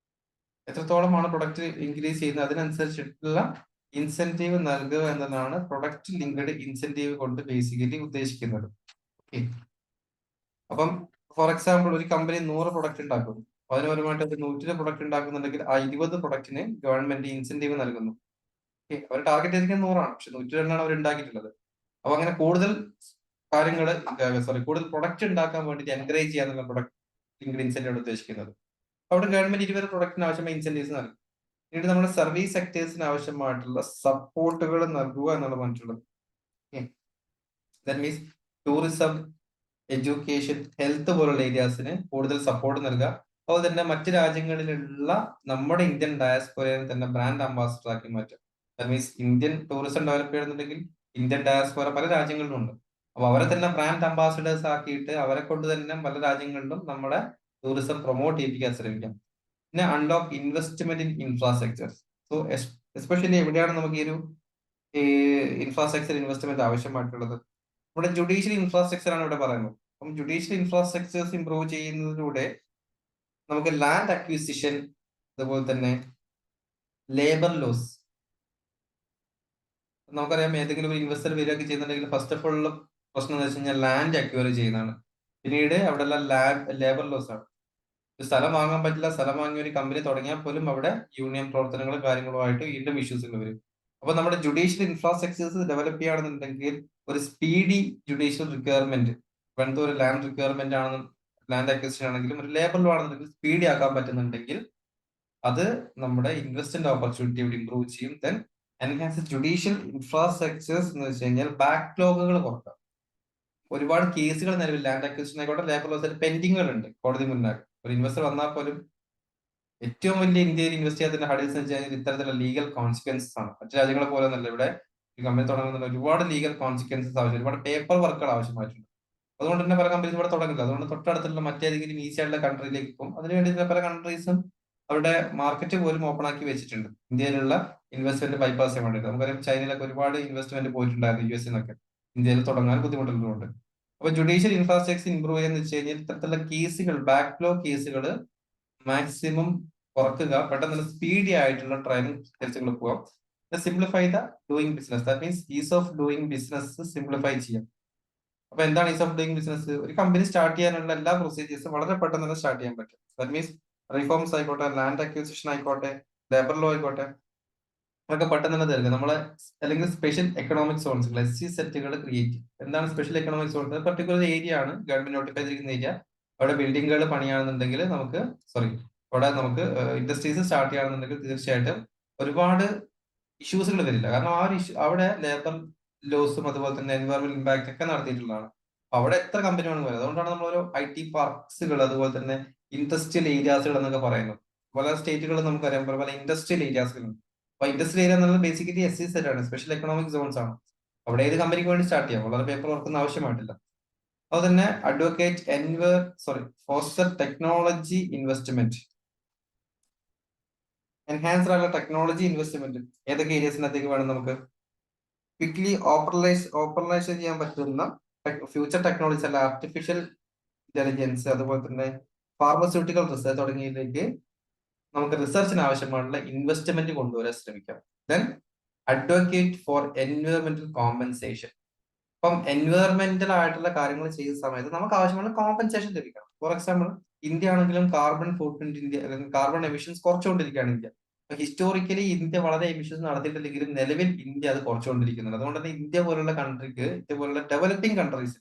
എത്രത്തോളമാണ് പ്രൊഡക്റ്റ് ഇൻക്രീസ് ചെയ്യുന്നത് അതിനനുസരിച്ചിട്ടുള്ള ഇൻസെന്റീവ് നൽകുക എന്നതാണ് പ്രൊഡക്റ്റ് ലിങ്ക്ഡ് ഇൻസെന്റീവ് കൊണ്ട് ബേസിക്കലി ഉദ്ദേശിക്കുന്നത്. ഓക്കെ, അപ്പം ഫോർ എക്സാമ്പിൾ ഒരു കമ്പനി 100 പ്രൊഡക്റ്റ് ഉണ്ടാക്കുന്നു. അതിന് പരമായിട്ട് 100 പ്രൊഡക്റ്റ് ഉണ്ടാക്കുന്നുണ്ടെങ്കിൽ ആ 20 പ്രൊഡക്റ്റിന് ഗവൺമെന്റ് ഇൻസെന്റീവ് നൽകുന്നു. ഓക്കെ, അവർ ടാർഗറ്റ് ചെയ്തിരിക്കുന്നത് 100 ആണ്, പക്ഷെ 102 അവർ ഉണ്ടാക്കിയിട്ടുള്ളത്. അപ്പൊ അങ്ങനെ കൂടുതൽ കൂടുതൽ പ്രൊഡക്റ്റ് ഉണ്ടാക്കാൻ വേണ്ടി എൻകറേജ് ചെയ്യാനുള്ള പ്രൊഡക്റ്റ് ലിങ്ക്ഡ് ഇൻസെന്റീവ് ഉദ്ദേശിക്കുന്നത്. അവിടെ ഗവൺമെന്റ് 20 പ്രൊഡക്റ്റിന് ആവശ്യമായ ഇൻസെന്റീവ്സ് നൽകും. പിന്നീട് നമ്മുടെ സർവീസ് സെക്ടേഴ്സിന് ആവശ്യമായിട്ടുള്ള സപ്പോർട്ടുകൾ നൽകുക എന്നാണ് പറഞ്ഞിട്ടുള്ളത്. That means tourism, education, health പോലുള്ള ഏരിയാസിന് കൂടുതൽ സപ്പോർട്ട് നൽകുക. അതുപോലെ തന്നെ മറ്റ് രാജ്യങ്ങളിലുള്ള നമ്മുടെ ഇന്ത്യൻ ഡയസ്പോരയെ തന്നെ ബ്രാൻഡ് അംബാസിഡർ ആക്കി മാറ്റുക. That means Indian tourism develop ചെയ്യുന്നുണ്ടെങ്കിൽ ഇന്ത്യൻ ഡയസ്പോര പല രാജ്യങ്ങളിലും ഉണ്ട്. അപ്പൊ അവരെ തന്നെ ബ്രാൻഡ് അംബാസിഡേഴ്സ് ആക്കിയിട്ട് അവരെ കൊണ്ട് തന്നെ പല രാജ്യങ്ങളിലും നമ്മുടെ ടൂറിസം പ്രൊമോട്ട് ചെയ്യിപ്പിക്കാൻ ശ്രമിക്കാം. പിന്നെ unlock investment in infrastructure. So especially എവിടെയാണ് നമുക്ക് ഈ ഒരു ഇൻഫ്രാസ്ട്രക്ചർ ഇൻവെസ്റ്റ്മെന്റ് ആവശ്യമായിട്ടുള്ളത്? ഇവിടെ ജുഡീഷ്യൽ ഇൻഫ്രാസ്ട്രക്ചർ ആണ് ഇവിടെ പറയുന്നത്. അപ്പം ജുഡീഷ്യൽ ഇൻഫ്രാസ്ട്രക്ചേഴ്സ് ഇംപ്രൂവ് ചെയ്യുന്നതിലൂടെ നമുക്ക് ലാൻഡ് അക്വിസിഷൻ, അതുപോലെ തന്നെ ലേബർ ലോസ്. നമുക്കറിയാം ഏതെങ്കിലും ഒരു ഇൻവെസ്റ്റർ വരികയൊക്കെ ചെയ്യുന്നുണ്ടെങ്കിൽ ഫസ്റ്റ് ഓഫ് ഓൾ പ്രശ്നം എന്ന് വെച്ച് കഴിഞ്ഞാൽ ലാൻഡ് അക്വയർ ചെയ്യുന്നതാണ്. പിന്നീട് അവിടെ ലേബർ ലോസ് ആണ്. ഒരു സ്ഥലം വാങ്ങാൻ പറ്റില്ല, സ്ഥലം വാങ്ങിയ ഒരു കമ്പനി തുടങ്ങിയാൽ പോലും അവിടെ യൂണിയൻ പ്രവർത്തനങ്ങളും കാര്യങ്ങളുമായിട്ട് വീണ്ടും ഇഷ്യൂസുകൾ വരും. അപ്പൊ നമ്മുടെ ജുഡീഷ്യൽ ഇൻഫ്രാസ്ട്രക്ചേഴ്സ് ഡെവലപ്പ് ചെയ്യുകയാണെന്നുണ്ടെങ്കിൽ ഒരു സ്പീഡി ജുഡീഷ്യൽ റിക്വയർമെന്റ്, ഇപ്പോഴത്തെ ഒരു ലാൻഡ് റിക്വയർമെന്റ് ആണെന്നും ലാൻഡ് അക്വിസിഷൻ ആണെങ്കിലും ഒരു ലേബർ ലോ ആണെന്നുണ്ടെങ്കിൽ സ്പീഡി ആക്കാൻ പറ്റുന്നുണ്ടെങ്കിൽ അത് നമ്മുടെ ഇൻവെസ്റ്റ്മെന്റ് ഓപ്പർച്യൂണിറ്റി ഇവിടെ ഇംപ്രൂവ് ചെയ്യും. ദെൻ എൻഹാൻസ് ജുഡീഷ്യൽ ഇൻഫ്രാസ്ട്രക്ചേഴ്സ് എന്ന് വെച്ച് കഴിഞ്ഞാൽ ബാക്ക്ലോഗുകൾ കുറക്കാം. ഒരുപാട് കേസുകൾ നിലവിൽ ലാൻഡ് അക്വിസിഷൻ ആയിക്കോട്ടെ ലേബർ ലോസ് പെൻഡിങ്ങുകൾ ഉണ്ട് കോടതി മുന്നാകെ. ഒരു ഇൻവെസ്റ്റർ വന്നാൽ പോലും ഏറ്റവും വലിയ ഇന്ത്യയിൽ ഇൻവെസ്റ്റ് ചെയ്യാത്തതിന്റെ ഹഡിൽസ് എന്ന് വെച്ച് കഴിഞ്ഞാൽ ഇത്തരത്തിലുള്ള ലീഗൽ കോൺസിക്വൻസസ് ആണ്. മറ്റു രാജ്യങ്ങളെ പോലെ ഒന്നല്ല, ഇവിടെ ഈ കമ്പനി തുടങ്ങുന്ന ഒരുപാട് ലീഗൽ കോൺസിക്വൻസസ് ആവശ്യം, ഒരുപാട് പേപ്പർ വർക്കുകൾ ആവശ്യമായിട്ടുണ്ട്. അതുകൊണ്ട് തന്നെ പല കമ്പനീസ് ഇവിടെ തുടങ്ങില്ല. അതുകൊണ്ട് തൊട്ടടുത്തുള്ള മറ്റേതെങ്കിലും ഈസി ആയിട്ടുള്ള കൺട്രിയിലേക്ക് പോകും. അതിനുവേണ്ടി പല കൺട്രീസും അവരുടെ മാർക്കറ്റ് പോലും ഓപ്പൺ ആക്കി വെച്ചിട്ടുണ്ട് ഇന്ത്യയിലുള്ള ഇൻവെസ്റ്റ്മെന്റ് ബൈപ്പാസ് ചെയ്യാൻ വേണ്ടിയിട്ട്. നമുക്കറിയാം ചൈനയിലൊക്കെ ഒരുപാട് ഇൻവെസ്റ്റ്മെന്റ് പോയിട്ടുണ്ടായിരുന്നു US നിന്നൊക്കെ, ഇന്ത്യയിൽ തുടങ്ങാൻ ബുദ്ധിമുട്ടുള്ളതുകൊണ്ട്. അപ്പൊ ജുഡീഷ്യൽ ഇൻഫ്രാസ്ട്രക്ചർ ഇംപ്രൂവ് ചെയ്യാന്ന് വെച്ച് കഴിഞ്ഞാൽ ഇത്തരത്തിലുള്ള കേസുകൾ, ബാക്ക്ലോ കേസുകൾ മാക്സിമം കുറക്കുക, പെട്ടെന്ന് സ്പീഡി ആയിട്ടുള്ള ട്രയലിംഗ് കേസുകൾ പോകാം. Simplify the doing business, that means ease of doing business simplify ചെയ്യാം. അപ്പൊ എന്താണ് ഈസ് ഓഫ് ഡൂയിങ് ബിസിനസ്? ഒരു കമ്പനി സ്റ്റാർട്ട് ചെയ്യാനുള്ള എല്ലാ പ്രൊസീജിയേഴ്സും വളരെ പെട്ടെന്ന് തന്നെ സ്റ്റാർട്ട് ചെയ്യാൻ പറ്റും. ദാറ്റ് മീൻസ് റിഫോംസ് ആയിക്കോട്ടെ, ലാൻഡ് അക്വിസിഷൻ ആയിക്കോട്ടെ, ലേബർ ലോ ആയിക്കോട്ടെ, അതൊക്കെ പെട്ടെന്ന് തന്നെ തരുന്നത് നമ്മളെ. അല്ലെങ്കിൽ സ്പെഷ്യൽ എക്കണോമിക് സോൺസുകൾ, SC സെറ്റുകൾ ക്രിയേറ്റ് ചെയ്യും. എന്താണ് special economic zones? Particular area ആണ് ഗവൺമെന്റ് നോട്ടിഫൈ ചെയ്തിരിക്കുന്ന ഏരിയ. അവിടെ ബിൽഡിങ്ങുകൾ പണിയാണെന്നുണ്ടെങ്കിൽ നമുക്ക് അവിടെ നമുക്ക് ഇൻഡസ്ട്രീസ് സ്റ്റാർട്ട് ചെയ്യുകയാണെന്നുണ്ടെങ്കിൽ തീർച്ചയായിട്ടും ഒരുപാട് ഇഷ്യൂസുകൾ വരില്ല. കാരണം ആ ഒരു അവിടെ ലേബർ ലോസും അതുപോലെ തന്നെ എൻവയറമെന്റ് ഇമ്പാക്ട് ഒക്കെ നടത്തിയിട്ടുള്ളതാണ്. അവിടെ എത്ര കമ്പനി വേണമെന്ന് പറയുന്നത്. അതുകൊണ്ടാണ് നമ്മൾ ഓരോ IT പാർക്സുകൾ അതുപോലെ തന്നെ ഇൻഡസ്ട്രിയൽ ഏരിയാസുകൾ എന്നൊക്കെ പറയുന്നത്. പല സ്റ്റേറ്റുകളിൽ നമുക്കറിയാം പല ഇൻഡസ്ട്രിയൽ ഏരിയാസുകളുണ്ട്. അപ്പൊ ഇൻഡസ്ട്രിയൽ ഏരിയ എന്നുള്ളത് ബേസിക്കലി SC സെറ്റ് ആണ്, സ്പെഷ്യൽ എക്കണോമിക് സോൺസ് ആണ്. അവിടെ ഏത് കമ്പനിക്ക് വേണ്ടി സ്റ്റാർട്ട് ചെയ്യാം, വളരെ പേപ്പർ വർക്കൊന്നും ആവശ്യമായിട്ടില്ല. അതുപോലെ തന്നെ ഫോസ്റ്റർ ടെക്നോളജി ഇൻവെസ്റ്റ്മെന്റ്, എൻഹാൻസ്ഡ് ആയിട്ടുള്ള ടെക്നോളജി ഇൻവെസ്റ്റ്മെന്റ് ഏതൊക്കെ ഏരിയസിനകത്തേക്ക് വേണം നമുക്ക് ക്വിക്ലി ഓപ്പറേഷൻ ചെയ്യാൻ പറ്റുന്ന ഫ്യൂച്ചർ ടെക്നോളജീസ് അല്ല, ആർട്ടിഫിഷ്യൽ ഇന്റലിജൻസ് അതുപോലെ തന്നെ ഫാർമസ്യൂട്ടിക്കൽ റിസർച്ച് തുടങ്ങിയതിലേക്ക് നമുക്ക് റിസർച്ചിന് ആവശ്യമായിട്ടുള്ള ഇൻവെസ്റ്റ്മെന്റ് കൊണ്ടുവരാൻ ശ്രമിക്കാം. ദെൻ അഡ്വക്കേറ്റ് ഫോർ എൻവയോൺമെന്റൽ കോമ്പൻസേഷൻ. അപ്പം എൻവയോൺമെന്റൽ ആയിട്ടുള്ള കാര്യങ്ങൾ ചെയ്യുന്ന സമയത്ത് നമുക്ക് ആവശ്യമുള്ള കോമ്പൻസേഷൻ ലഭിക്കണം. ഫോർ എക്സാമ്പിൾ ഇന്ത്യ ആണെങ്കിലും കാർബൺ ഫുട് പ്രിന്റ് ഇന്ത്യ അല്ലെങ്കിൽ കാർബൺ എമിഷൻസ് കുറച്ചുകൊണ്ടിരിക്കുകയാണ് ഇന്ത്യ. ഹിസ്റ്റോറിക്കലി ഇന്ത്യ വളരെ എമിഷൻസ് നടത്തിയിട്ടില്ലെങ്കിലും നിലവിൽ ഇന്ത്യ അത് കുറച്ചുകൊണ്ടിരിക്കുന്നുണ്ട്. അതുകൊണ്ട് തന്നെ ഇന്ത്യ പോലുള്ള കൺട്രിക്ക്, ഇന്ത്യ പോലുള്ള ഡെവലപ്പിംഗ് കൺട്രീസ്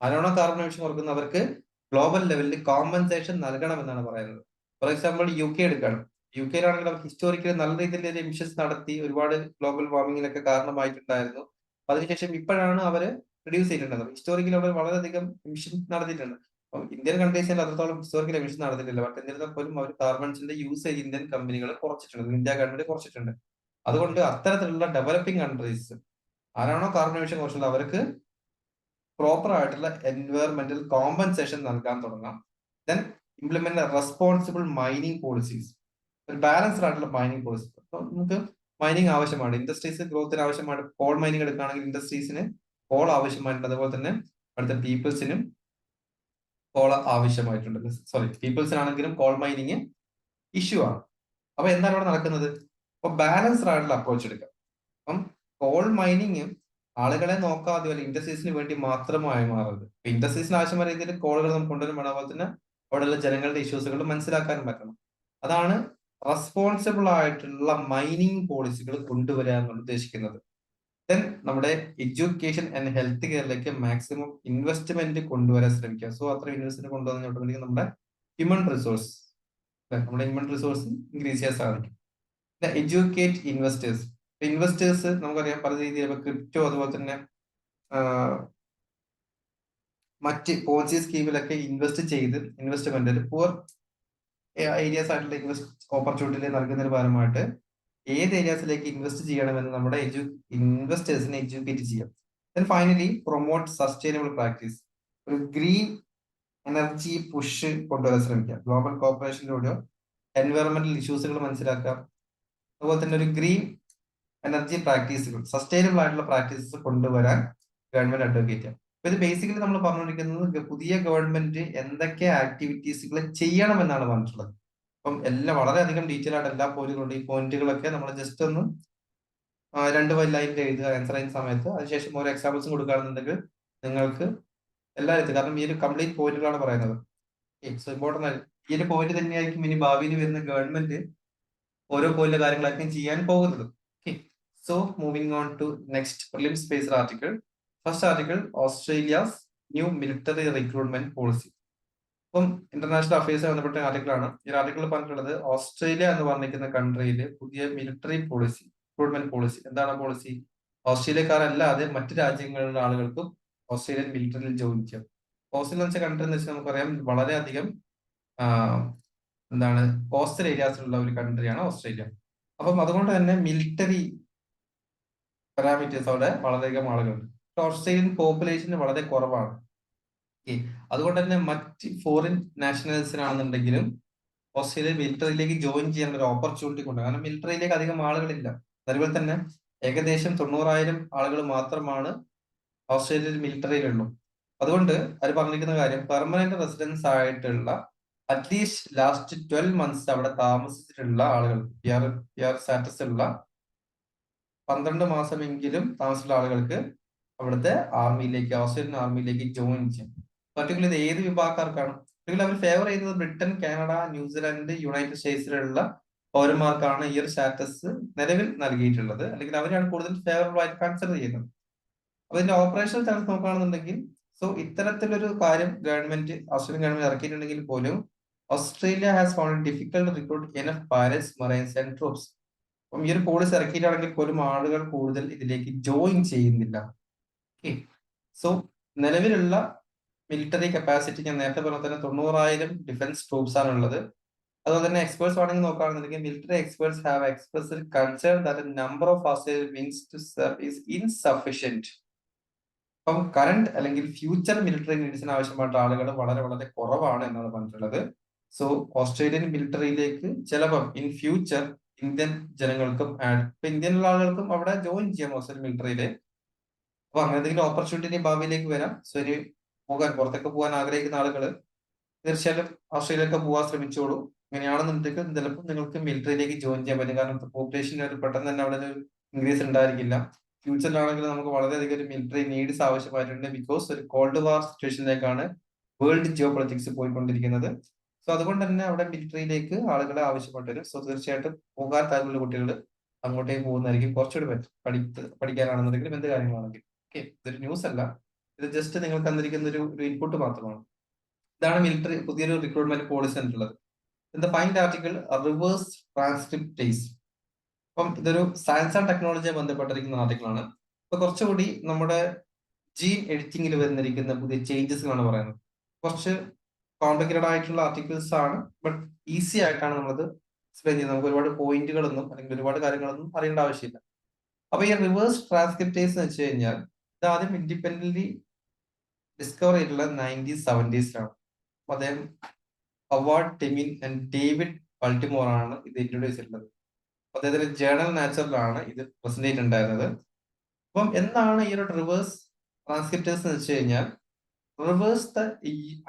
നല്ലോണം കാർബൺ എമിഷൻ കുറക്കുന്നവർക്ക് ഗ്ലോബൽ ലെവലിൽ കോമ്പൻസേഷൻ നൽകണമെന്നാണ് പറയുന്നത്. ഫോർ എക്സാമ്പിൾ UK എടുക്കുകയാണ്. UK-യിലാണെങ്കിൽ അവർ ഹിസ്റ്റോറിക്കലി നല്ല രീതിയിൽ എമിഷൻസ് നടത്തി ഒരുപാട് ഗ്ലോബൽ വാർമിങ്ങിനൊക്കെ കാരണമായിട്ടുണ്ടായിരുന്നു. അതിനുശേഷം ഇപ്പോഴാണ് അവർ റിഡ്യൂസ് ചെയ്തിട്ടുണ്ടായത്. ഹിസ്റ്റോറിക്കലി അവർ വളരെയധികം എമിഷൻ നടത്തിയിട്ടുണ്ട്. ഇന്ത്യൻ കൺട്രീസിൽ അത്രത്തോളം ഹിസ്റ്റോറിക്കൽ എമിഷൻ നടത്തിയിട്ടില്ല. ബട്ട് എന്നിരുന്നാൽ പോലും അവർ കാർബൺസിന്റെ യൂസേജ് ഇന്ത്യൻ കമ്പനികൾ കുറച്ചിട്ടുണ്ട്, ഇന്ത്യ ഗവൺമെന്റ് കുറച്ചിട്ടുണ്ട്. അതുകൊണ്ട് അത്തരത്തിലുള്ള ഡെവലപ്പിംഗ് കൺട്രീസ് ആരാണോ കാർബൺ എമിഷൻ കുറച്ചുള്ളത് അവർക്ക് പ്രോപ്പർ ആയിട്ടുള്ള എൻവയറമെന്റൽ കോമ്പൻസേഷൻ നൽകാൻ തുടങ്ങാം. Then implement responsible mining policies, ഒരു ബാലൻസ്ഡ് ആയിട്ടുള്ള മൈനിങ് പോളിസി. നമുക്ക് മൈനിങ് ആവശ്യമാണ്, ഇൻഡസ്ട്രീസ് ഗ്രോത്തിന് ആവശ്യമാണ്. കോൾ മൈനിങ് എടുക്കുകയാണെങ്കിൽ ഇൻഡസ്ട്രീസിന് കോൾ ആവശ്യമായിട്ടുണ്ട്. അതുപോലെ തന്നെ അടുത്ത പീപ്പിൾസിനും കോൾ ആവശ്യമായിട്ടുണ്ട്. പീപ്പിൾസിനാണെങ്കിലും കോൾ മൈനിങ് ഇഷ്യൂ ആണ്. അപ്പൊ എന്താണ് ഇവിടെ നടക്കുന്നത്? അപ്പൊ ബാലൻസ്ഡ് ആയിട്ടുള്ള അപ്രോച്ച് എടുക്കാം. അപ്പം കോൾ മൈനിങ് ആളുകളെ നോക്കാതെ അല്ല ഇൻഡസ്ട്രീസിന് വേണ്ടി മാത്രമായി മാറരുത്. ഇൻഡസ്ട്രീസിന് ആവശ്യമായ രീതിയിൽ കോളുകൾ നമുക്ക് കൊണ്ടുവരും വേണം. അതുപോലെ തന്നെ അവിടെയുള്ള ജനങ്ങളുടെ ഇഷ്യൂസുകൾ മനസ്സിലാക്കാനും പറ്റണം. അതാണ് റെസ്പോൺസിബിൾ ആയിട്ടുള്ള മൈനിങ് പോളിസികൾ കൊണ്ടുവരിക എന്നാണ് ഉദ്ദേശിക്കുന്നത്. ദെൻ നമ്മുടെ എഡ്യൂക്കേഷൻ ആൻഡ് ഹെൽത്ത് കെയറിലേക്ക് മാക്സിമം ഇൻവെസ്റ്റ്മെന്റ് കൊണ്ടുവരാൻ ശ്രമിക്കുക. സോ അത്ര ഇൻവെസ്റ്റ്മെന്റ് കൊണ്ടുവന്നിട്ടുണ്ടെങ്കിൽ നമ്മുടെ ഹ്യൂമൻ റിസോഴ്സ് ഇൻക്രീസ് ചെയ്യാൻ സാധിക്കും. എഡ്യൂക്കേറ്റ് ഇൻവെസ്റ്റേഴ്സ് നമുക്കറിയാം പല രീതിയിൽ ക്രിപ്റ്റോ അതുപോലെ തന്നെ മറ്റ് പോളിസി സ്കീമിലൊക്കെ ഇൻവെസ്റ്റ് ചെയ്ത് ഇൻവെസ്റ്റ്മെന്റ് പുവർ ഏരിയാസ് ആയിട്ടുള്ള ഓപ്പർച്യൂണിറ്റി നൽകുന്നതിന് പകരമായിട്ട് ഏത് ഏരിയാസിലേക്ക് ഇൻവെസ്റ്റ് ചെയ്യണമെന്ന് നമ്മുടെ ഇൻവെസ്റ്റേഴ്സിനെ എഡ്യൂക്കേറ്റ് ചെയ്യാം. Then finally promote sustainable practice, ഒരു ഗ്രീൻ എനർജി പുഷ് കൊണ്ടുവരാൻ ശ്രമിക്കാം. ഗ്ലോബൽ കോർപ്പറേഷനിലൂടെയോ എൻവയോൺമെന്റൽ ഇഷ്യൂസുകൾ മനസ്സിലാക്കാം. അതുപോലെ തന്നെ ഒരു ഗ്രീൻ എനർജി പ്രാക്ടീസുകൾ, സസ്റ്റൈനബിൾ ആയിട്ടുള്ള പ്രാക്ടീസസ് കൊണ്ടുവരാൻ ഗവൺമെന്റ് അഡ്വക്കേറ്റ് ചെയ്യാം. അപ്പൊ ഇത് ബേസിക്കലി നമ്മൾ പറഞ്ഞുകൊണ്ടിരിക്കുന്നത് പുതിയ ഗവൺമെന്റ് എന്തൊക്കെ ആക്ടിവിറ്റീസുകൾ ചെയ്യണമെന്നാണ് പറഞ്ഞിട്ടുള്ളത്. അപ്പം എല്ലാം വളരെയധികം ഡീറ്റെയിൽ ആയിട്ട് എല്ലാ പോയിന്റുകളുണ്ട്. ഈ പോയിന്റുകളൊക്കെ നമ്മൾ ജസ്റ്റ് ഒന്ന് 2 ലൈനിൽ എഴുതുക ആൻസർ ചെയ്യുന്ന സമയത്ത്. അതിനുശേഷം ഓരോ എക്സാമ്പിൾസും കൊടുക്കുകയാണെന്നുണ്ടെങ്കിൽ നിങ്ങൾക്ക് എല്ലാവരും, കാരണം ഈ ഒരു കംപ്ലീറ്റ് പോയിന്റുകളാണ് പറയുന്നത്. സോ ഇമ്പോർട്ടൻ്റ് ആയി ഈ ഒരു പോയിന്റ് തന്നെയായിരിക്കും ഇനി ഭാവിയിൽ വരുന്ന ഗവൺമെന്റ് ഓരോ പോയിന്റ് കാര്യങ്ങളായിരിക്കും ചെയ്യാൻ പോകുന്നത്. Okay, so moving on to next prelims based article. First article, Australia's new military recruitment policy. ഇപ്പം ഇന്റർനാഷണൽ അഫയേഴ്സ് ബന്ധപ്പെട്ട ആർട്ടിക്കിളാണ്. ഈ ആർട്ടിക്കിൾ പറഞ്ഞിട്ടുള്ളത് ഓസ്ട്രേലിയ എന്ന് പറഞ്ഞിരിക്കുന്ന കൺട്രിയിലെ പുതിയ മിലിറ്ററി പോളിസി, റിക്രൂട്ട്മെന്റ് പോളിസി. എന്താണ് പോളിസി? ഓസ്ട്രേലിയക്കാരല്ലാതെ മറ്റു രാജ്യങ്ങളിലെ ആളുകൾക്കും ഓസ്ട്രേലിയൻ മിലിറ്ററിയിൽ ജോയിൻ ചെയ്യാം. ഓസ്ട്രേലിയ എന്ന് വെച്ച കൺട്രി എന്ന് വെച്ചാൽ നമുക്കറിയാം വളരെയധികം എന്താണ് കോസ്റ്റൽ ഏരിയാസിലുള്ള ഒരു കൺട്രിയാണ് ഓസ്ട്രേലിയ. അപ്പം അതുകൊണ്ട് തന്നെ മിലിറ്ററി പാരാമീറ്റേഴ്സ് അവിടെ വളരെയധികം ആളുകളുണ്ട്. ഓസ്ട്രേലിയൻ പോപ്പുലേഷൻ വളരെ കുറവാണ്. അതുകൊണ്ട് തന്നെ മറ്റ് ഫോറിൻ നാഷണൽസിനാണെന്നുണ്ടെങ്കിലും ഓസ്ട്രേലിയ മിലിറ്ററിയിലേക്ക് ജോയിൻ ചെയ്യാൻ ഒരു ഓപ്പർച്യൂണിറ്റി കൊണ്ട്, കാരണം മിലിറ്ററിയിലേക്ക് അധികം ആളുകളില്ല. അതുപോലെ തന്നെ ഏകദേശം 90,000 ആളുകൾ മാത്രമാണ് ഓസ്ട്രേലിയയിൽ മിലിറ്ററിയിലുള്ളൂ. അതുകൊണ്ട് അവർ പറഞ്ഞിരിക്കുന്ന കാര്യം, പെർമനന്റ് റെസിഡൻസ് ആയിട്ടുള്ള അറ്റ്ലീസ്റ്റ് ലാസ്റ്റ് 12 months അവിടെ താമസിച്ചിട്ടുള്ള ആളുകൾ, PR സ്റ്റാറ്റസ് ഉള്ള 12 മാസമെങ്കിലും താമസിച്ചുള്ള ആളുകൾക്ക് അവിടുത്തെ ആർമിയിലേക്ക്, ഓസ്ട്രേലിയൻ ആർമിയിലേക്ക് ജോയിൻ ചെയ്യാം. പർട്ടിക്കുലർ ഇത് ഏത് വിഭാഗക്കാർക്കാണ്? പർട്ടിക്കുലർ അവർ ഫേവർ ചെയ്യുന്നത് ബ്രിട്ടൻ, കാനഡ, ന്യൂസിലാൻഡ്, യുണൈറ്റഡ് സ്റ്റേറ്റ്സിലുള്ള പൗരന്മാർക്കാണ് ഈ ഒരു സ്റ്റാറ്റസ് നിലവിൽ നൽകിയിട്ടുള്ളത്. അല്ലെങ്കിൽ അവരാണ് കൂടുതൽ ഫേവറബിൾ ആയിട്ട് കൺസിഡർ ചെയ്യുന്നത്. അപ്പൊ ഇതിന്റെ ഓപ്പറേഷണൽ ചാൻസ് നോക്കുകയാണെന്നുണ്ടെങ്കിൽ, സോ ഇത്തരത്തിലൊരു കാര്യം ഗവൺമെന്റ്, ഓസ്ട്രേലിയൻ ഗവൺമെന്റ് ഇറക്കിയിട്ടുണ്ടെങ്കിൽ പോലും Australia has found difficult to recruit enough pilots, marines and troops. അപ്പം ഈ ഒരു പോളിസി ഇറക്കിയിട്ടാണെങ്കിൽ പോലും ആളുകൾ കൂടുതൽ ഇതിലേക്ക് ജോയിൻ ചെയ്യുന്നില്ല. ഓക്കെ, സോ നിലവിലുള്ള മിലിറ്ററി കപ്പാസിറ്റി ഞാൻ നേരത്തെ പറഞ്ഞ തന്നെ 90,000 ഡിഫൻസ് ട്രൂപ്സ് ആണ് ഉള്ളത്. അതുപോലെ തന്നെ എക്സ്പേർട്സ് ആണെങ്കിൽ നോക്കുകയാണെന്നുണ്ടെങ്കിൽ military experts have expressed concern that number of Australian wings to serve is insufficient. അപ്പം കറന്റ് അല്ലെങ്കിൽ ഫ്യൂച്ചർ മിലിറ്ററി നീഡ്സിന് ആവശ്യമായിട്ട് ആളുകൾ വളരെ വളരെ കുറവാണ് എന്നാണ് പറഞ്ഞിട്ടുള്ളത്. സോ ഓസ്ട്രേലിയൻ മിലിറ്ററിയിലേക്ക് ചിലപ്പം ഇൻ ഫ്യൂച്ചർ ഇന്ത്യൻ ജനങ്ങൾക്കും ഇപ്പൊ ഇന്ത്യയിലുള്ള ആളുകൾക്കും അവിടെ ജോയിൻ ചെയ്യാം ഓസ്ട്രേലിയൻ മിലിറ്ററിയില്. അപ്പൊ അങ്ങനെ എന്തെങ്കിലും ഓപ്പർച്യൂണിറ്റി ഭാവിയിലേക്ക് വരാം. സോ ഇനി പുറത്തൊക്കെ പോകാൻ ആഗ്രഹിക്കുന്ന ആളുകൾ തീർച്ചയായിട്ടും ഓസ്ട്രേലിയയിലൊക്കെ പോകാൻ ശ്രമിച്ചോളൂ. ഇങ്ങനെയാണെന്നുണ്ടെങ്കിൽ ചിലപ്പോൾ നിങ്ങൾക്ക് മിലിറ്ററിയിലേക്ക് ജോയിൻ ചെയ്യാൻ പറ്റും. കാരണം പോപ്പുലേഷൻ ഒരു പെട്ടെന്ന് തന്നെ അവിടെ ഒരു ഇൻക്രീസ് ഉണ്ടായിരിക്കില്ല. ഫ്യൂച്ചറിലാണെങ്കിൽ നമുക്ക് വളരെയധികം ഒരു മിലിറ്ററി നീഡ്സ് ആവശ്യമായിട്ടുണ്ട്. ബിക്കോസ് ഒരു കോൾഡ് വാർ സിറ്റുവേഷനിലേക്കാണ് വേൾഡ് ജിയോ പൊളിറ്റിക്സ് പോയിക്കൊണ്ടിരിക്കുന്നത്. സോ അതുകൊണ്ട് തന്നെ അവിടെ മിലിറ്ററിയിലേക്ക് ആളുകളെ ആവശ്യപ്പെട്ട് വരും. സോ തീർച്ചയായിട്ടും പോകാൻ താല്പര്യമുള്ള കുട്ടികൾ അങ്ങോട്ടേക്ക് പോകുന്നതായിരിക്കും കുറച്ചുകൂടി പറ്റും. പഠിക്കാനാണെന്നുണ്ടെങ്കിലും എന്ത് കാര്യങ്ങളാണെങ്കിലും. ഓക്കെ, ഇതൊരു ന്യൂസ് അല്ല, ഇത് ജസ്റ്റ് നിങ്ങൾക്ക് തന്നിരിക്കുന്ന ഒരു ഇൻപുട്ട് മാത്രമാണ്. ഇതാണ് മിലിറ്ററി പുതിയൊരു റിക്രൂട്ട്മെന്റ് പോളിസി എന്നുള്ളത്. The find article reverse transcriptase. അപ്പം ഇതൊരു സയൻസ് ആൻഡ് ടെക്നോളജിയെ ബന്ധപ്പെട്ടിരിക്കുന്ന ആർട്ടിക്കിളാണ്. ഇപ്പൊ കുറച്ചുകൂടി നമ്മുടെ ജീൻ എഡിറ്റിംഗിൽ വന്നിരിക്കുന്ന പുതിയ ചേഞ്ചസുകളാണ് പറയുന്നത്. കുറച്ച് കോംപ്ലിക്കേറ്റഡ് ആയിട്ടുള്ള ആർട്ടിക്കിൾസ് ആണ്, ബട്ട് ഈസി ആയിട്ടാണ് നമ്മളത് എക്സ്പ്ലെയിൻ ചെയ്യുന്നത്. നമുക്ക് ഒരുപാട് പോയിന്റുകളൊന്നും അല്ലെങ്കിൽ ഒരുപാട് കാര്യങ്ങളൊന്നും അറിയേണ്ട ആവശ്യമില്ല. അപ്പൊ ഈ റിവേഴ്സ് ട്രാൻസ്ക്രിപ്റ്റേസ് എന്ന് വെച്ച് കഴിഞ്ഞാൽ ഇത് ആദ്യം ഇൻഡിപെൻഡന്റ്ലി ഡിസ്കവർ ചെയ്തിട്ടുള്ള 1970s. അദ്ദേഹം ഹവാർഡ് ടെമിൻ ആൻഡ് ഡേവിഡ് ബൾട്ടിമോർ ആണ് ഇത് ഇൻട്രൊഡ്യൂസ് ചെയ്തിട്ടുള്ളത്. അദ്ദേഹത്തിന്റെ ജേണൽ നാച്ചുറലാണ് ഇത് പ്രസന്റ് ചെയ്തിട്ടുണ്ടായിരുന്നത്. അപ്പം എന്താണ് ഈ ഒരു റിവേഴ്സ് ട്രാൻസ്ക്രിപ്റ്റേഴ്സ് എന്ന് വെച്ച് കഴിഞ്ഞാൽ, reverses the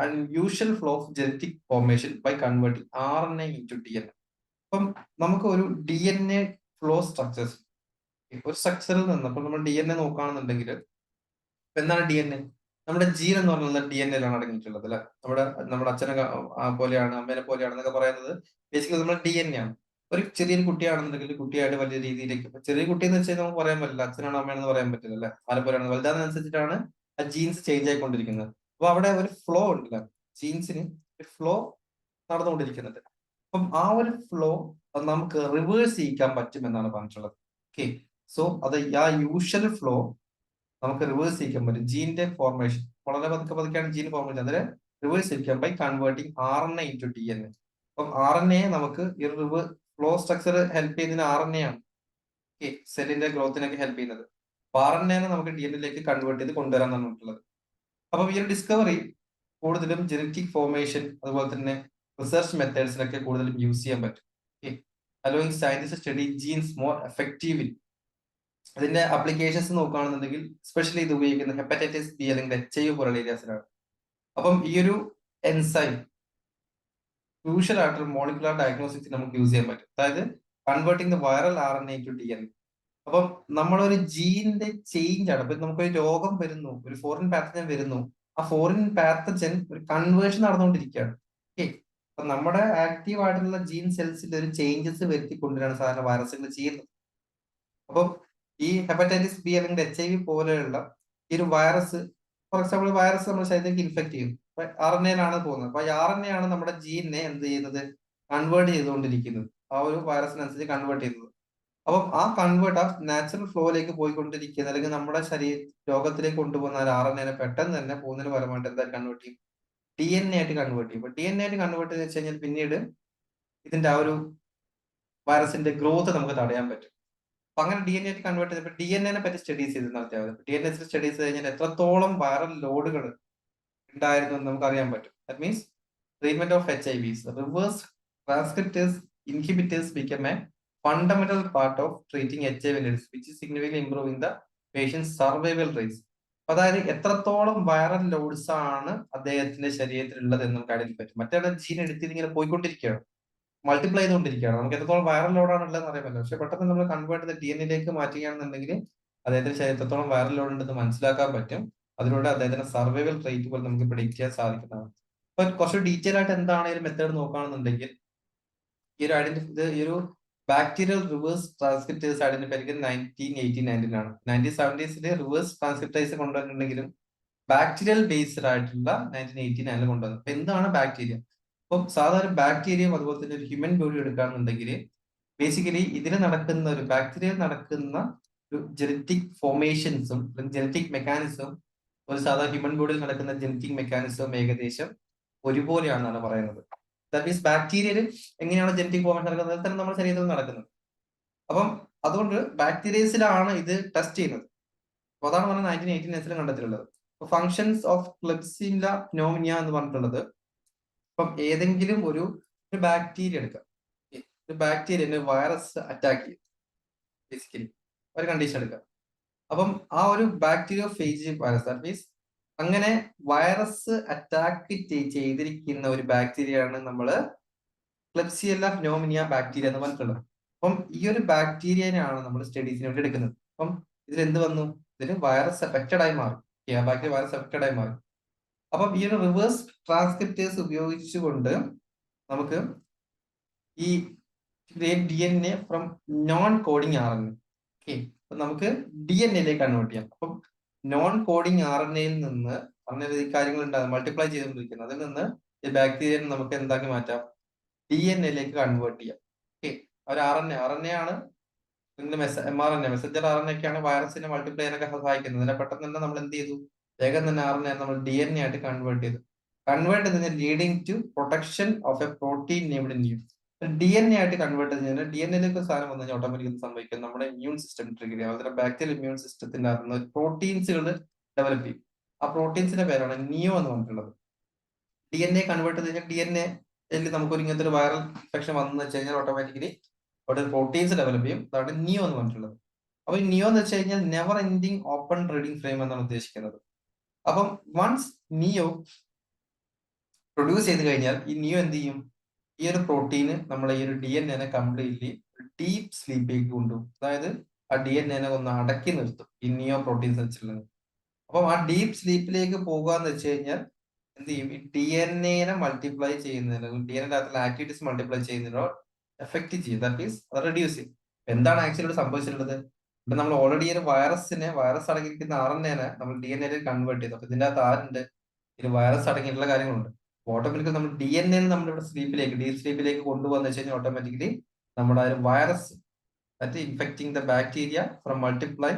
unusual flow of genetic formation by converting RNA into DNA. അപ്പം നമുക്ക് ഒരു DNA ഫ്ലോ സ്ട്രക്ചേഴ്സ്, ഒരു സ്ട്രക്ചറിൽ നിന്ന് ഇപ്പൊ നമ്മൾ DNA നോക്കുകയാണെന്നുണ്ടെങ്കിൽ എന്താണ് DNA? നമ്മുടെ ജീൻ എന്ന് പറഞ്ഞാൽ DNA-ലാണ് അടങ്ങിയിട്ടുള്ളത് അല്ലെ. നമ്മുടെ അച്ഛനെ പോലെയാണ്, അമ്മേനെ പോലെയാണെന്നൊക്കെ പറയുന്നത് ബേസിക്കലി നമ്മുടെ DNA ആണ്. ഒരു ചെറിയൊരു കുട്ടിയാണെന്നുണ്ടെങ്കിൽ കുട്ടിയായിട്ട് വലിയ രീതിയിലേക്ക്, ചെറിയ കുട്ടി എന്ന് വെച്ചാൽ നമുക്ക് പറയാൻ പറ്റില്ല അച്ഛനാണോ അമ്മയാണെന്ന് പറയാൻ പറ്റില്ല അല്ലെ. ആരെ പോലെയാണ് വലുതാണെന്നനുസരിച്ചിട്ടാണ് ആ ജീൻസ് ചേഞ്ച് ആയിക്കൊണ്ടിരിക്കുന്നത്. അപ്പൊ അവിടെ ഒരു ഫ്ലോ ഉണ്ടല്ല, ജീൻസിന് ഒരു ഫ്ലോ നടന്നുകൊണ്ടിരിക്കുന്നുണ്ട്. അപ്പം ആ ഒരു ഫ്ലോ നമുക്ക് റിവേഴ്സ് ചെയ്യിക്കാൻ പറ്റും എന്നാണ് പറഞ്ഞിട്ടുള്ളത്. ഓക്കെ, സോ അത് ആ യൂഷ്വൽ ഫ്ലോ നമുക്ക് റിവേഴ്സ് ചെയ്യിക്കാൻ പറ്റും. ജീനിന്റെ ഫോർമേഷൻ വളരെ പതുക്കെയാണ് ജീൻ ഫോർമേഷൻ, അതിനെ റിവേഴ്സ് ചെയ്യിക്കാൻ by converting RNA into DNA. അപ്പം RNA നമുക്ക് ഈ ഫ്ലോ സ്ട്രക്ചർ ഹെൽപ്പ് ചെയ്യുന്നതിന് RNA ആണ്. ഓക്കെ, സെല്ലിന്റെ ഗ്രോത്തിനൊക്കെ ഹെൽപ്പ് ചെയ്യുന്നത്. അപ്പൊ RNA നമുക്ക് DNA-ലേക്ക് കൺവേർട്ട് ചെയ്ത് കൊണ്ടുവരാൻ പറഞ്ഞിട്ടുള്ളത്. അപ്പം ഈ ഒരു ഡിസ്കവറി കൂടുതലും ജനറ്റിക് ഫോർമേഷൻ അതുപോലെ തന്നെ റിസർച്ച് മെത്തേഡ്സിനൊക്കെ കൂടുതലും യൂസ് ചെയ്യാൻ പറ്റും. Okay, allowing scientist study genes more effectively. അതിന്റെ അപ്ലിക്കേഷൻസ് നോക്കുകയാണെന്നുണ്ടെങ്കിൽ സ്പെഷ്യലി ഇത് ഉപയോഗിക്കുന്നത് ഹെപ്പറ്റൈറ്റിസ് ബി അല്ലെങ്കിൽ HIV പോലുള്ള ഏരിയാസിലാണ്. അപ്പം ഈ ഒരു എൻസൈം ക്രൂഷ്യൽ ആയിട്ടുള്ള മോളിക്കുലർ ഡയഗ്നോസിസ് നമുക്ക് യൂസ് ചെയ്യാൻ പറ്റും. അതായത് converting the viral RNA to DNA. അപ്പം നമ്മളൊരു ജീനിന്റെ ചേഞ്ച് ആണ്. ഇപ്പൊ നമുക്കൊരു രോഗം വരുന്നു, ഒരു ഫോറിൻ പാത്തജൻ വരുന്നു, ആ ഫോറിൻ പാത്തജൻ ഒരു കൺവേർഷൻ നടന്നുകൊണ്ടിരിക്കുകയാണ്. ഓക്കെ, അപ്പൊ നമ്മുടെ ആക്റ്റീവ് ആയിട്ടുള്ള ജീൻ സെൽസിൽ ഒരു ചേഞ്ചസ് വരുത്തിക്കൊണ്ടിരാണ് സാധാരണ വൈറസുകൾ ചെയ്യുന്നത്. അപ്പം ഈ ഹെപ്പറ്റൈറ്റിസ് ബി അല്ലെങ്കിൽ HIV പോലെയുള്ള ഈ ഒരു വൈറസ്, ഫോർ എക്സാമ്പിൾ വൈറസ് നമ്മുടെ ശരീരത്തിലേക്ക് ഇൻഫെക്ട് ചെയ്യും. RNA ആണ് പോകുന്നത്. അപ്പൊ RNA ആണ് നമ്മുടെ ജീനിനെ എന്ത് ചെയ്യുന്നത്, കൺവേർട്ട് ചെയ്തുകൊണ്ടിരിക്കുന്നത്. ആ ഒരു വൈറസിനനുസരിച്ച് കൺവേർട്ട് ചെയ്യുന്നത്. അപ്പം ആ കൺവേർട്ട് ആ നാച്ചുറൽ ഫ്ലോയിലേക്ക് പോയിക്കൊണ്ടിരിക്കുന്ന അല്ലെങ്കിൽ നമ്മുടെ രോഗത്തിലേക്ക് കൊണ്ടുപോകുന്ന ആ RNA പെട്ടെന്ന് തന്നെ പോകുന്നതിന് പരമായിട്ട് എന്താ കൺവേർട്ട് ചെയ്യും, DNA ആയിട്ട് കൺവേർട്ട് ചെയ്യും. അപ്പൊ DNA ആയിട്ട് കൺവേർട്ട് ചെയ്ത് വെച്ച് കഴിഞ്ഞാൽ പിന്നീട് ഇതിന്റെ ആ ഒരു വൈറസിന്റെ ഗ്രോത്ത് നമുക്ക് തടയാൻ പറ്റും. അപ്പൊ അങ്ങനെ DNA ആയിട്ട് കൺവേർട്ട് ചെയ്തപ്പോൾ DNA പറ്റി സ്റ്റഡീസ് ചെയ്ത് നടത്തിയാൽ മതി. DNA സ്റ്റഡീസ് കഴിഞ്ഞാൽ എത്രത്തോളം വൈറൽ ലോഡുകൾ ഉണ്ടായിരുന്നു എന്ന് നമുക്ക് അറിയാൻ പറ്റും. That means treatment of HIVs, reverse transcriptase inhibitors become a fundamental part of treating HIV AIDS, which is significantly improving the patient's survival rates. അതായത് എത്രത്തോളം വൈറൽ ലോഡ്സ് ആണ് അദ്ദേഹത്തിന്റെ ശരീരത്തിൽ ഉള്ളത് എന്ന് നമുക്ക് അറിയാൻ പറ്റും. മറ്റേ ജീൻ എടുത്ത് ഇങ്ങനെ പോയിക്കൊണ്ടിരിക്കുകയാണ്, മൾട്ടിപ്ലൈ ചെയ്തുകൊണ്ടിരിക്കുകയാണ്. നമുക്ക് എത്രത്തോളം വൈറൽ ലോഡാണ് ഉള്ളതെന്ന് അറിയാൻ പറ്റില്ല. പക്ഷെ പെട്ടെന്ന് നമ്മൾ കൺവേർട്ട് ചെയ്ത് DNA മാറ്റുകയാണെന്നുണ്ടെങ്കിൽ അദ്ദേഹത്തിന്റെ ശരീരത്തിൽ എത്രത്തോളം വൈറൽ ലോഡ് ഉണ്ടെന്ന് മനസ്സിലാക്കാൻ പറ്റും. അതിലൂടെ അദ്ദേഹത്തിന്റെ സർവൈവൽ റേറ്റ് പോലെ നമുക്ക് പ്രെഡിക്റ്റ് ചെയ്യാൻ സാധിക്കുന്നതാണ്. അപ്പൊ കുറച്ച് ഡീറ്റെയിൽ ആയിട്ട് എന്താണ് ഈ മെത്തേഡ് നോക്കുകയാണെന്നുണ്ടെങ്കിൽ, ഈ ഒരു ബാക്ടീരിയൽ റിവേഴ്സ് ട്രാൻസ്ക്രിപ്റ്റേഴ്സ് ഐഡന്റിഫൈ 1980-19 ആണ്. 1970s റിവേഴ്സ് ട്രാൻസ്ക്രിപ്റ്റേഴ്സ് കൊണ്ടുവന്നിട്ടുണ്ടെങ്കിലും ബാക്ടീരിയൽ ബേസ്ഡ് ആയിട്ടുള്ള 1989 കൊണ്ടുവന്നത്. അപ്പൊ എന്താണ് ബാക്ടീരിയ? അപ്പം സാധാരണ ബാക്ടീരിയയും അതുപോലെ തന്നെ ഒരു ഹ്യൂമൻ ബോഡി എടുക്കുകയാണെന്നുണ്ടെങ്കിൽ ബേസിക്കലി ഇതിന് നടക്കുന്ന ഒരു ബാക്ടീരിയയിൽ നടക്കുന്ന ഒരു ജനറ്റിക് ഫോർമേഷൻസും ജനറ്റിക് മെക്കാനിസവും ഒരു സാധാരണ ഹ്യൂമൻ ബോഡിയിൽ നടക്കുന്ന ജനറ്റിക് മെക്കാനിസവും ഏകദേശം ഒരുപോലെയാണെന്നാണ് പറയുന്നത്. ദാറ്റ് മീൻസ് ബാക്ടീരിയയിൽ എങ്ങനെയാണ് ജനറ്റിക് ഫോർമേഷൻ നടക്കുന്നത് തന്നെ നമ്മുടെ ശരീരത്തിൽ നടക്കുന്നത്. അപ്പം അതുകൊണ്ട് ബാക്ടീരിയസിലാണ് ഇത് ടെസ്റ്റ് ചെയ്യുന്നത്. അപ്പൊ അതാണ് പറഞ്ഞത് 1989 കണ്ടെത്തിയിട്ടുള്ളത്. ഫങ്ഷൻസ് ഓഫ് ക്ലെബ്സില്ല പ്നോമിനിയ എന്ന് പറഞ്ഞിട്ടുള്ളത്, ഇപ്പം ഏതെങ്കിലും ഒരു ബാക്ടീരിയ എടുക്കാം, ഒരു ബാക്ടീരിയ വൈറസ് അറ്റാക്ക് ചെയ്യും, ബേസിക്കലി ഒരു കണ്ടീഷൻ എടുക്കാം. അപ്പം ആ ഒരു bacteria phage virus, that means അങ്ങനെ വൈറസ് അറ്റാക്ക് ചെയ്തിരിക്കുന്ന ഒരു ബാക്ടീരിയയാണ് നമ്മള് ക്ലെബ്സിയല്ല പ്നോമിനിയ ബാക്ടീരിയ എന്ന് പറഞ്ഞിട്ടുള്ളത്. അപ്പം ഈ ഒരു ബാക്ടീരിയനെയാണ് നമ്മൾ സ്റ്റഡീസിന് വേണ്ടി എടുക്കുന്നത്. അപ്പം ഇതിൽ എന്ത് വന്നു, ഇതിന് വൈറസ് എഫക്റ്റഡ് ആയി മാറി, ബാക്ടീരിയ വൈറസ് എഫക്റ്റഡ് ആയി മാറി. അപ്പം ഈ ഒരു റിവേഴ്സ് ട്രാൻസ്ക്രിപ്റ്റേഴ്സ് ഉപയോഗിച്ചുകൊണ്ട് നമുക്ക് ഈ DNA from non coding RNA, okay, അപ്പൊ നമുക്ക് DNA കൺവേർട്ട് ചെയ്യാം. അപ്പം നോൺ കോഡിങ് RNAയിൽ നിന്ന് അങ്ങനെ കാര്യങ്ങൾ ഉണ്ടാകും, മൾട്ടിപ്ലൈ ചെയ്തുകൊണ്ടിരിക്കുന്നത്. അതിൽ നിന്ന് ഈ ബാക്ടീരിയനെ നമുക്ക് എന്താക്കി മാറ്റാം, DNA കൺവേർട്ട് ചെയ്യാം. ഓക്കെ, ഒരു RNA ആണ് mRNA, മെസ്സഞ്ചർ RNA ഒക്കെയാണ് വൈറസിനെ മൾട്ടിപ്ലൈ ചെയ്യാനൊക്കെ സഹായിക്കുന്നത്. അതിനെ പെട്ടെന്ന് തന്നെ നമ്മൾ എന്ത് ചെയ്തു, വേഗം തന്നെ RNA നമ്മൾ DNA ആയിട്ട് കൺവേർട്ട് ചെയ്തു. കൺവേർട്ട് ചെയ്തതിന് leading to protection of a protein named new. DNA ആയിട്ട് കൺവേർട്ട് ചെയ്ത് DNA സാധനം വന്നു കഴിഞ്ഞാൽ ഓട്ടോമാറ്റിക് സംഭവിക്കും, നമ്മുടെ ഇമ്മ്യൂൺ സിസ്റ്റം ട്രിഗർ ചെയ്യും. അതുപോലെ ബാക്ടീരിയൽ ഇമ്മ്യൂൺ സിസ്റ്റത്തിന്റെ അകത്ത് പ്രോട്ടീൻസുകൾ ഡെവലപ്പ് ചെയ്യും. ആ പ്രോട്ടീൻസിന്റെ പേരാണ് നിയോ എന്ന് പറഞ്ഞിട്ടുള്ളത്. DNA കൺവേർട്ട് ചെയ്ത് കഴിഞ്ഞാൽ DNA നമുക്ക് ഇങ്ങനത്തെ ഒരു വൈറൽ ഇൻഫെക്ഷൻ വന്നു വെച്ച് കഴിഞ്ഞാൽ ഓട്ടോമാറ്റിക്കലി അവിടെ പ്രോട്ടീൻസ് ഡെവലപ്പ് ചെയ്യും. അതാണ് നിയോ എന്ന് പറഞ്ഞിട്ടുള്ളത്. അപ്പൊ ഈ നിയോ എന്ന് വെച്ച് കഴിഞ്ഞാൽ never ending open reading frame എന്നാണ് ഉദ്ദേശിക്കുന്നത്. അപ്പം വൺസ് നിയോ പ്രൊഡ്യൂസ് ചെയ്ത് കഴിഞ്ഞാൽ ഈ നിയോ എന്ത് ചെയ്യും, ഈ ഒരു പ്രോട്ടീന് നമ്മളെ ഈ ഒരു DNA കംപ്ലീറ്റ്ലി ഡീപ്പ് സ്ലീപ്പിലേക്ക് കൊണ്ടുപോകും. അതായത് ആ DNA ഒന്ന് അടക്കി നിർത്തും ഈ നിയോ പ്രോട്ടീൻസ് വെച്ചിട്ടുള്ളത്. അപ്പം ആ ഡീപ്പ് സ്ലീപ്പിലേക്ക് പോകുകയെന്ന് വെച്ച് കഴിഞ്ഞാൽ എന്ത് ചെയ്യും, ഈ DNA മൾട്ടിപ്ലൈ ചെയ്യുന്നതിനോ DNA അകത്തുള്ള ആക്ടിവിറ്റീസ് മൾട്ടിപ്ലൈ ചെയ്യുന്നതിനോ എഫക്ട് ചെയ്യും. ദാറ്റ് മീൻസ് അത് റെഡ്യൂസ് ചെയ്യും. എന്താണ് ആക്ച്വലി ഇവിടെ സംഭവിച്ചിട്ടുള്ളത്, ഇവിടെ നമ്മൾ ഓൾറെഡി ഒരു വൈറസ് അടങ്ങിയിരിക്കുന്ന RNA നമ്മൾ DNA കൺവേർട്ട് ചെയ്തു. അപ്പൊ ഇതിന്റെ അകത്ത് ആരുണ്ട്, ഇത് വൈറസ് അടങ്ങിയിട്ടുള്ള കാര്യങ്ങളുണ്ട്. ഓട്ടോമാറ്റിക്കലി നമ്മൾ DNA നമ്മളിവിടെ ഡീപ് സ്ലീപ്പിലേക്ക് കൊണ്ടുപോകുന്ന വെച്ച് കഴിഞ്ഞാൽ ഓട്ടോമാറ്റിക്കലി നമ്മുടെ ആ ഒരു virus that infecting the bacteria from multiply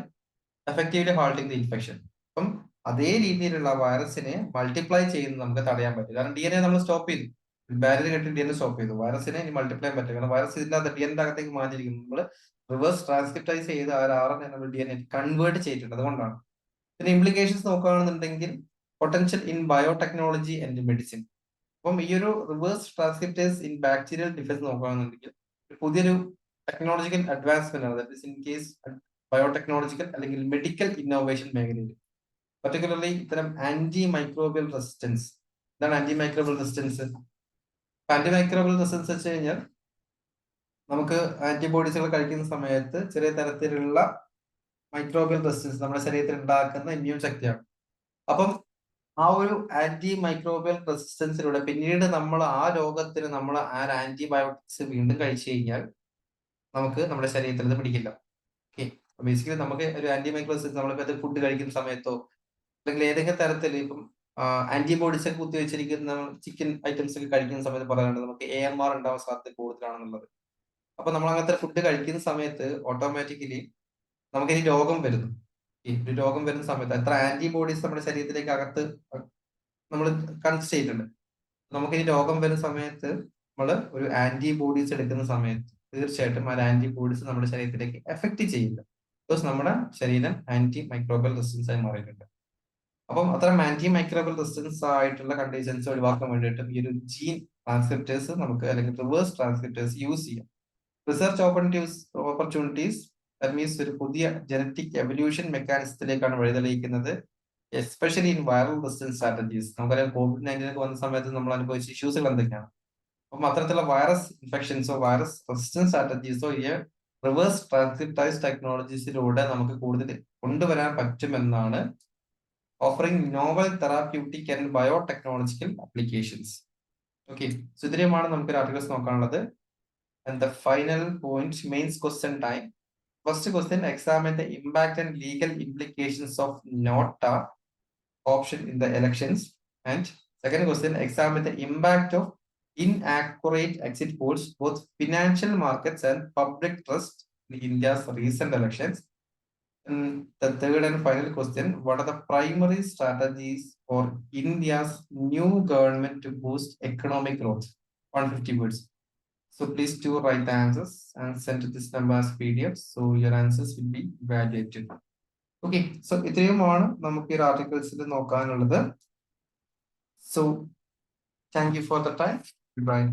effectively halting the infection. അപ്പം അതേ രീതിയിലുള്ള വൈറസിനെ മൾട്ടിപ്ലൈ ചെയ്യുന്നത് നമുക്ക് തടയാൻ പറ്റും. കാരണം DNA നമ്മൾ സ്റ്റോപ്പ് ചെയ്തു, ബാരിയർ കെട്ടി DNA സ്റ്റോപ്പ് ചെയ്തു. വൈറസിനെ ഇനി മൾട്ടിപ്ലൈ ചെയ്യാൻ പറ്റും. കാരണം വൈറസ് ഇതിന്റെ അകത്ത് DNA അകത്തേക്ക് മാറ്റിയിരിക്കുന്നു. നമ്മൾ റിവേഴ്സ് ട്രാൻസ്ക്രിപ്റ്റൈസ് ചെയ്ത് ആ RNA നമ്മൾ DNA കൺവേർട്ട് ചെയ്തിട്ടുണ്ട്. അതുകൊണ്ടാണ്. പിന്നെ ഇംപ്ലിക്കേഷൻസ് നോക്കുകയാണെന്നുണ്ടെങ്കിൽ potential in biotechnology and medicine. അപ്പം ഈ ഒരു reverse transcriptases in bacterial defence നോക്കുകയാണെന്നുണ്ടെങ്കിൽ പുതിയൊരു ടെക്നോളജിക്കൽ അഡ്വാൻസ്മെന്റ് ആണ്. ദാറ്റ് ഇൻ കേസ് ബയോടെക്നോളജിക്കൽ അല്ലെങ്കിൽ മെഡിക്കൽ ഇന്നോവേഷൻ മേഖലയിൽ പർട്ടിക്കുലർലി ഇത്തരം ആന്റി മൈക്രോബിയൽ റെസിസ്റ്റൻസ്. എന്താണ് antimicrobial resistance? Antimicrobial resistance വെച്ച് കഴിഞ്ഞാൽ നമുക്ക് ആന്റിബോഡീസുകൾ കഴിക്കുന്ന സമയത്ത് ചെറിയ തരത്തിലുള്ള മൈക്രോബിയൽ റെസിസ്റ്റൻസ് നമ്മുടെ ശരീരത്തിൽ ഉണ്ടാക്കുന്ന ഇമ്മ്യൂൺ ശക്തിയാണ്. അപ്പം ആ ഒരു ആന്റി മൈക്രോബിയൽ റെസിസ്റ്റൻസിലൂടെ പിന്നീട് നമ്മൾ ആ രോഗത്തിന് നമ്മൾ ആ ആന്റിബയോട്ടിക്സ് വീണ്ടും കഴിച്ചു കഴിഞ്ഞാൽ നമുക്ക് നമ്മുടെ ശരീരത്തിൽ ഇത് പിടിക്കില്ല. ഓക്കെ, ബേസിക്കലി നമുക്ക് ഒരു ആന്റി മൈക്രോബിയൽ നമ്മളിപ്പോ ഫുഡ് കഴിക്കുന്ന സമയത്തോ അല്ലെങ്കിൽ ഏതെങ്കിലും തരത്തിൽ ഇപ്പം ആന്റിബോഡീസ് ഒക്കെ കുത്തിവെച്ചിരിക്കുന്ന ചിക്കൻ ഐറ്റംസ് ഒക്കെ കഴിക്കുന്ന സമയത്ത് പറയാറുണ്ട് നമുക്ക് AMR ഉണ്ടാവാൻ സാധ്യത കൂടുതലാണെന്നുള്ളത്. അപ്പൊ നമ്മൾ അങ്ങനത്തെ ഫുഡ് കഴിക്കുന്ന സമയത്ത് ഓട്ടോമാറ്റിക്കലി നമുക്ക് ഇനി രോഗം വരുന്നു. ഈ ഒരു രോഗം വരുന്ന സമയത്ത് എത്ര ആന്റിബോഡീസ് നമ്മുടെ ശരീരത്തിലേക്ക് അകത്ത് നമ്മൾ കൺസിഡർ ചെയ്തിട്ടുണ്ട്. നമുക്കിനി രോഗം വരുന്ന സമയത്ത് നമ്മൾ ഒരു ആന്റിബോഡീസ് എടുക്കുന്ന സമയത്ത് തീർച്ചയായിട്ടും ആ ആന്റിബോഡീസ് നമ്മുടെ ശരീരത്തിലേക്ക് എഫക്ട് ചെയ്യില്ല. ബിക്കോസ് നമ്മുടെ ശരീരം ആന്റി മൈക്രോബിയൽ റെസിസ്റ്റൻസ് ആയി മാറിയിട്ടുണ്ട്. അപ്പം അത്തരം ആന്റി മൈക്രോബിയൽ റെസിസ്റ്റൻസ് ആയിട്ടുള്ള കണ്ടീഷൻസ് ഒഴിവാക്കാൻ വേണ്ടിയിട്ടും ഈ ഒരു ജീൻ ട്രാൻസ്ക്രിപ്റ്റേഴ്സ് നമുക്ക് അല്ലെങ്കിൽ റിവേഴ്സ് ട്രാൻസ്ക്രിപ്റ്റേഴ്സ് യൂസ് ചെയ്യാം. റിസർച്ച് ഓപ്പർച്യൂണിറ്റീസ് മീൻസ് ഒരു പുതിയ ജനറ്റിക് എവല്യൂഷൻ മെക്കാനിസത്തിലേക്കാണ് വഴിതെളിയിക്കുന്നത്, especially in viral resistance strategies. നമുക്കറിയാം COVID-19 ഒക്കെ വന്ന സമയത്ത് നമ്മൾ അനുഭവിച്ച ഇഷ്യൂസുകൾ എന്തൊക്കെയാണ്. അപ്പം അത്തരത്തിലുള്ള വൈറസ് ഇൻഫെക്ഷൻസോ വൈറസ് റെസിസ്റ്റൻസ് സ്ട്രാറ്റജീസോ ഈ റിവേഴ്സ് ട്രാൻസ്ക്രിപ്റ്റൈസ് ടെക്നോളജീസിലൂടെ നമുക്ക് കൂടുതൽ കൊണ്ടുവരാൻ പറ്റുമെന്നാണ് offering novel therapeutic and biotechnological applications. Okay, so ഇത്രയുമാണ് നമുക്ക് ഒരു articles നോക്കാനുള്ളത്. And the final point, mains question time. First question, examine the impact and legal implications of NOTA option in the elections. And second question, examine the impact of inaccurate exit polls, both financial markets and public trust in India's recent elections. And the third and final question, what are the primary strategies for India's new government to boost economic growth? 150 words. So please do write the answers and send to this number as PDF. So your answers will be evaluated. Okay, so ഇത്രയുമാണ് നമുക്ക് ഈ ആർട്ടിക്കിൾസിൽ നോക്കാനുള്ളത്. So thank you for the time. Goodbye.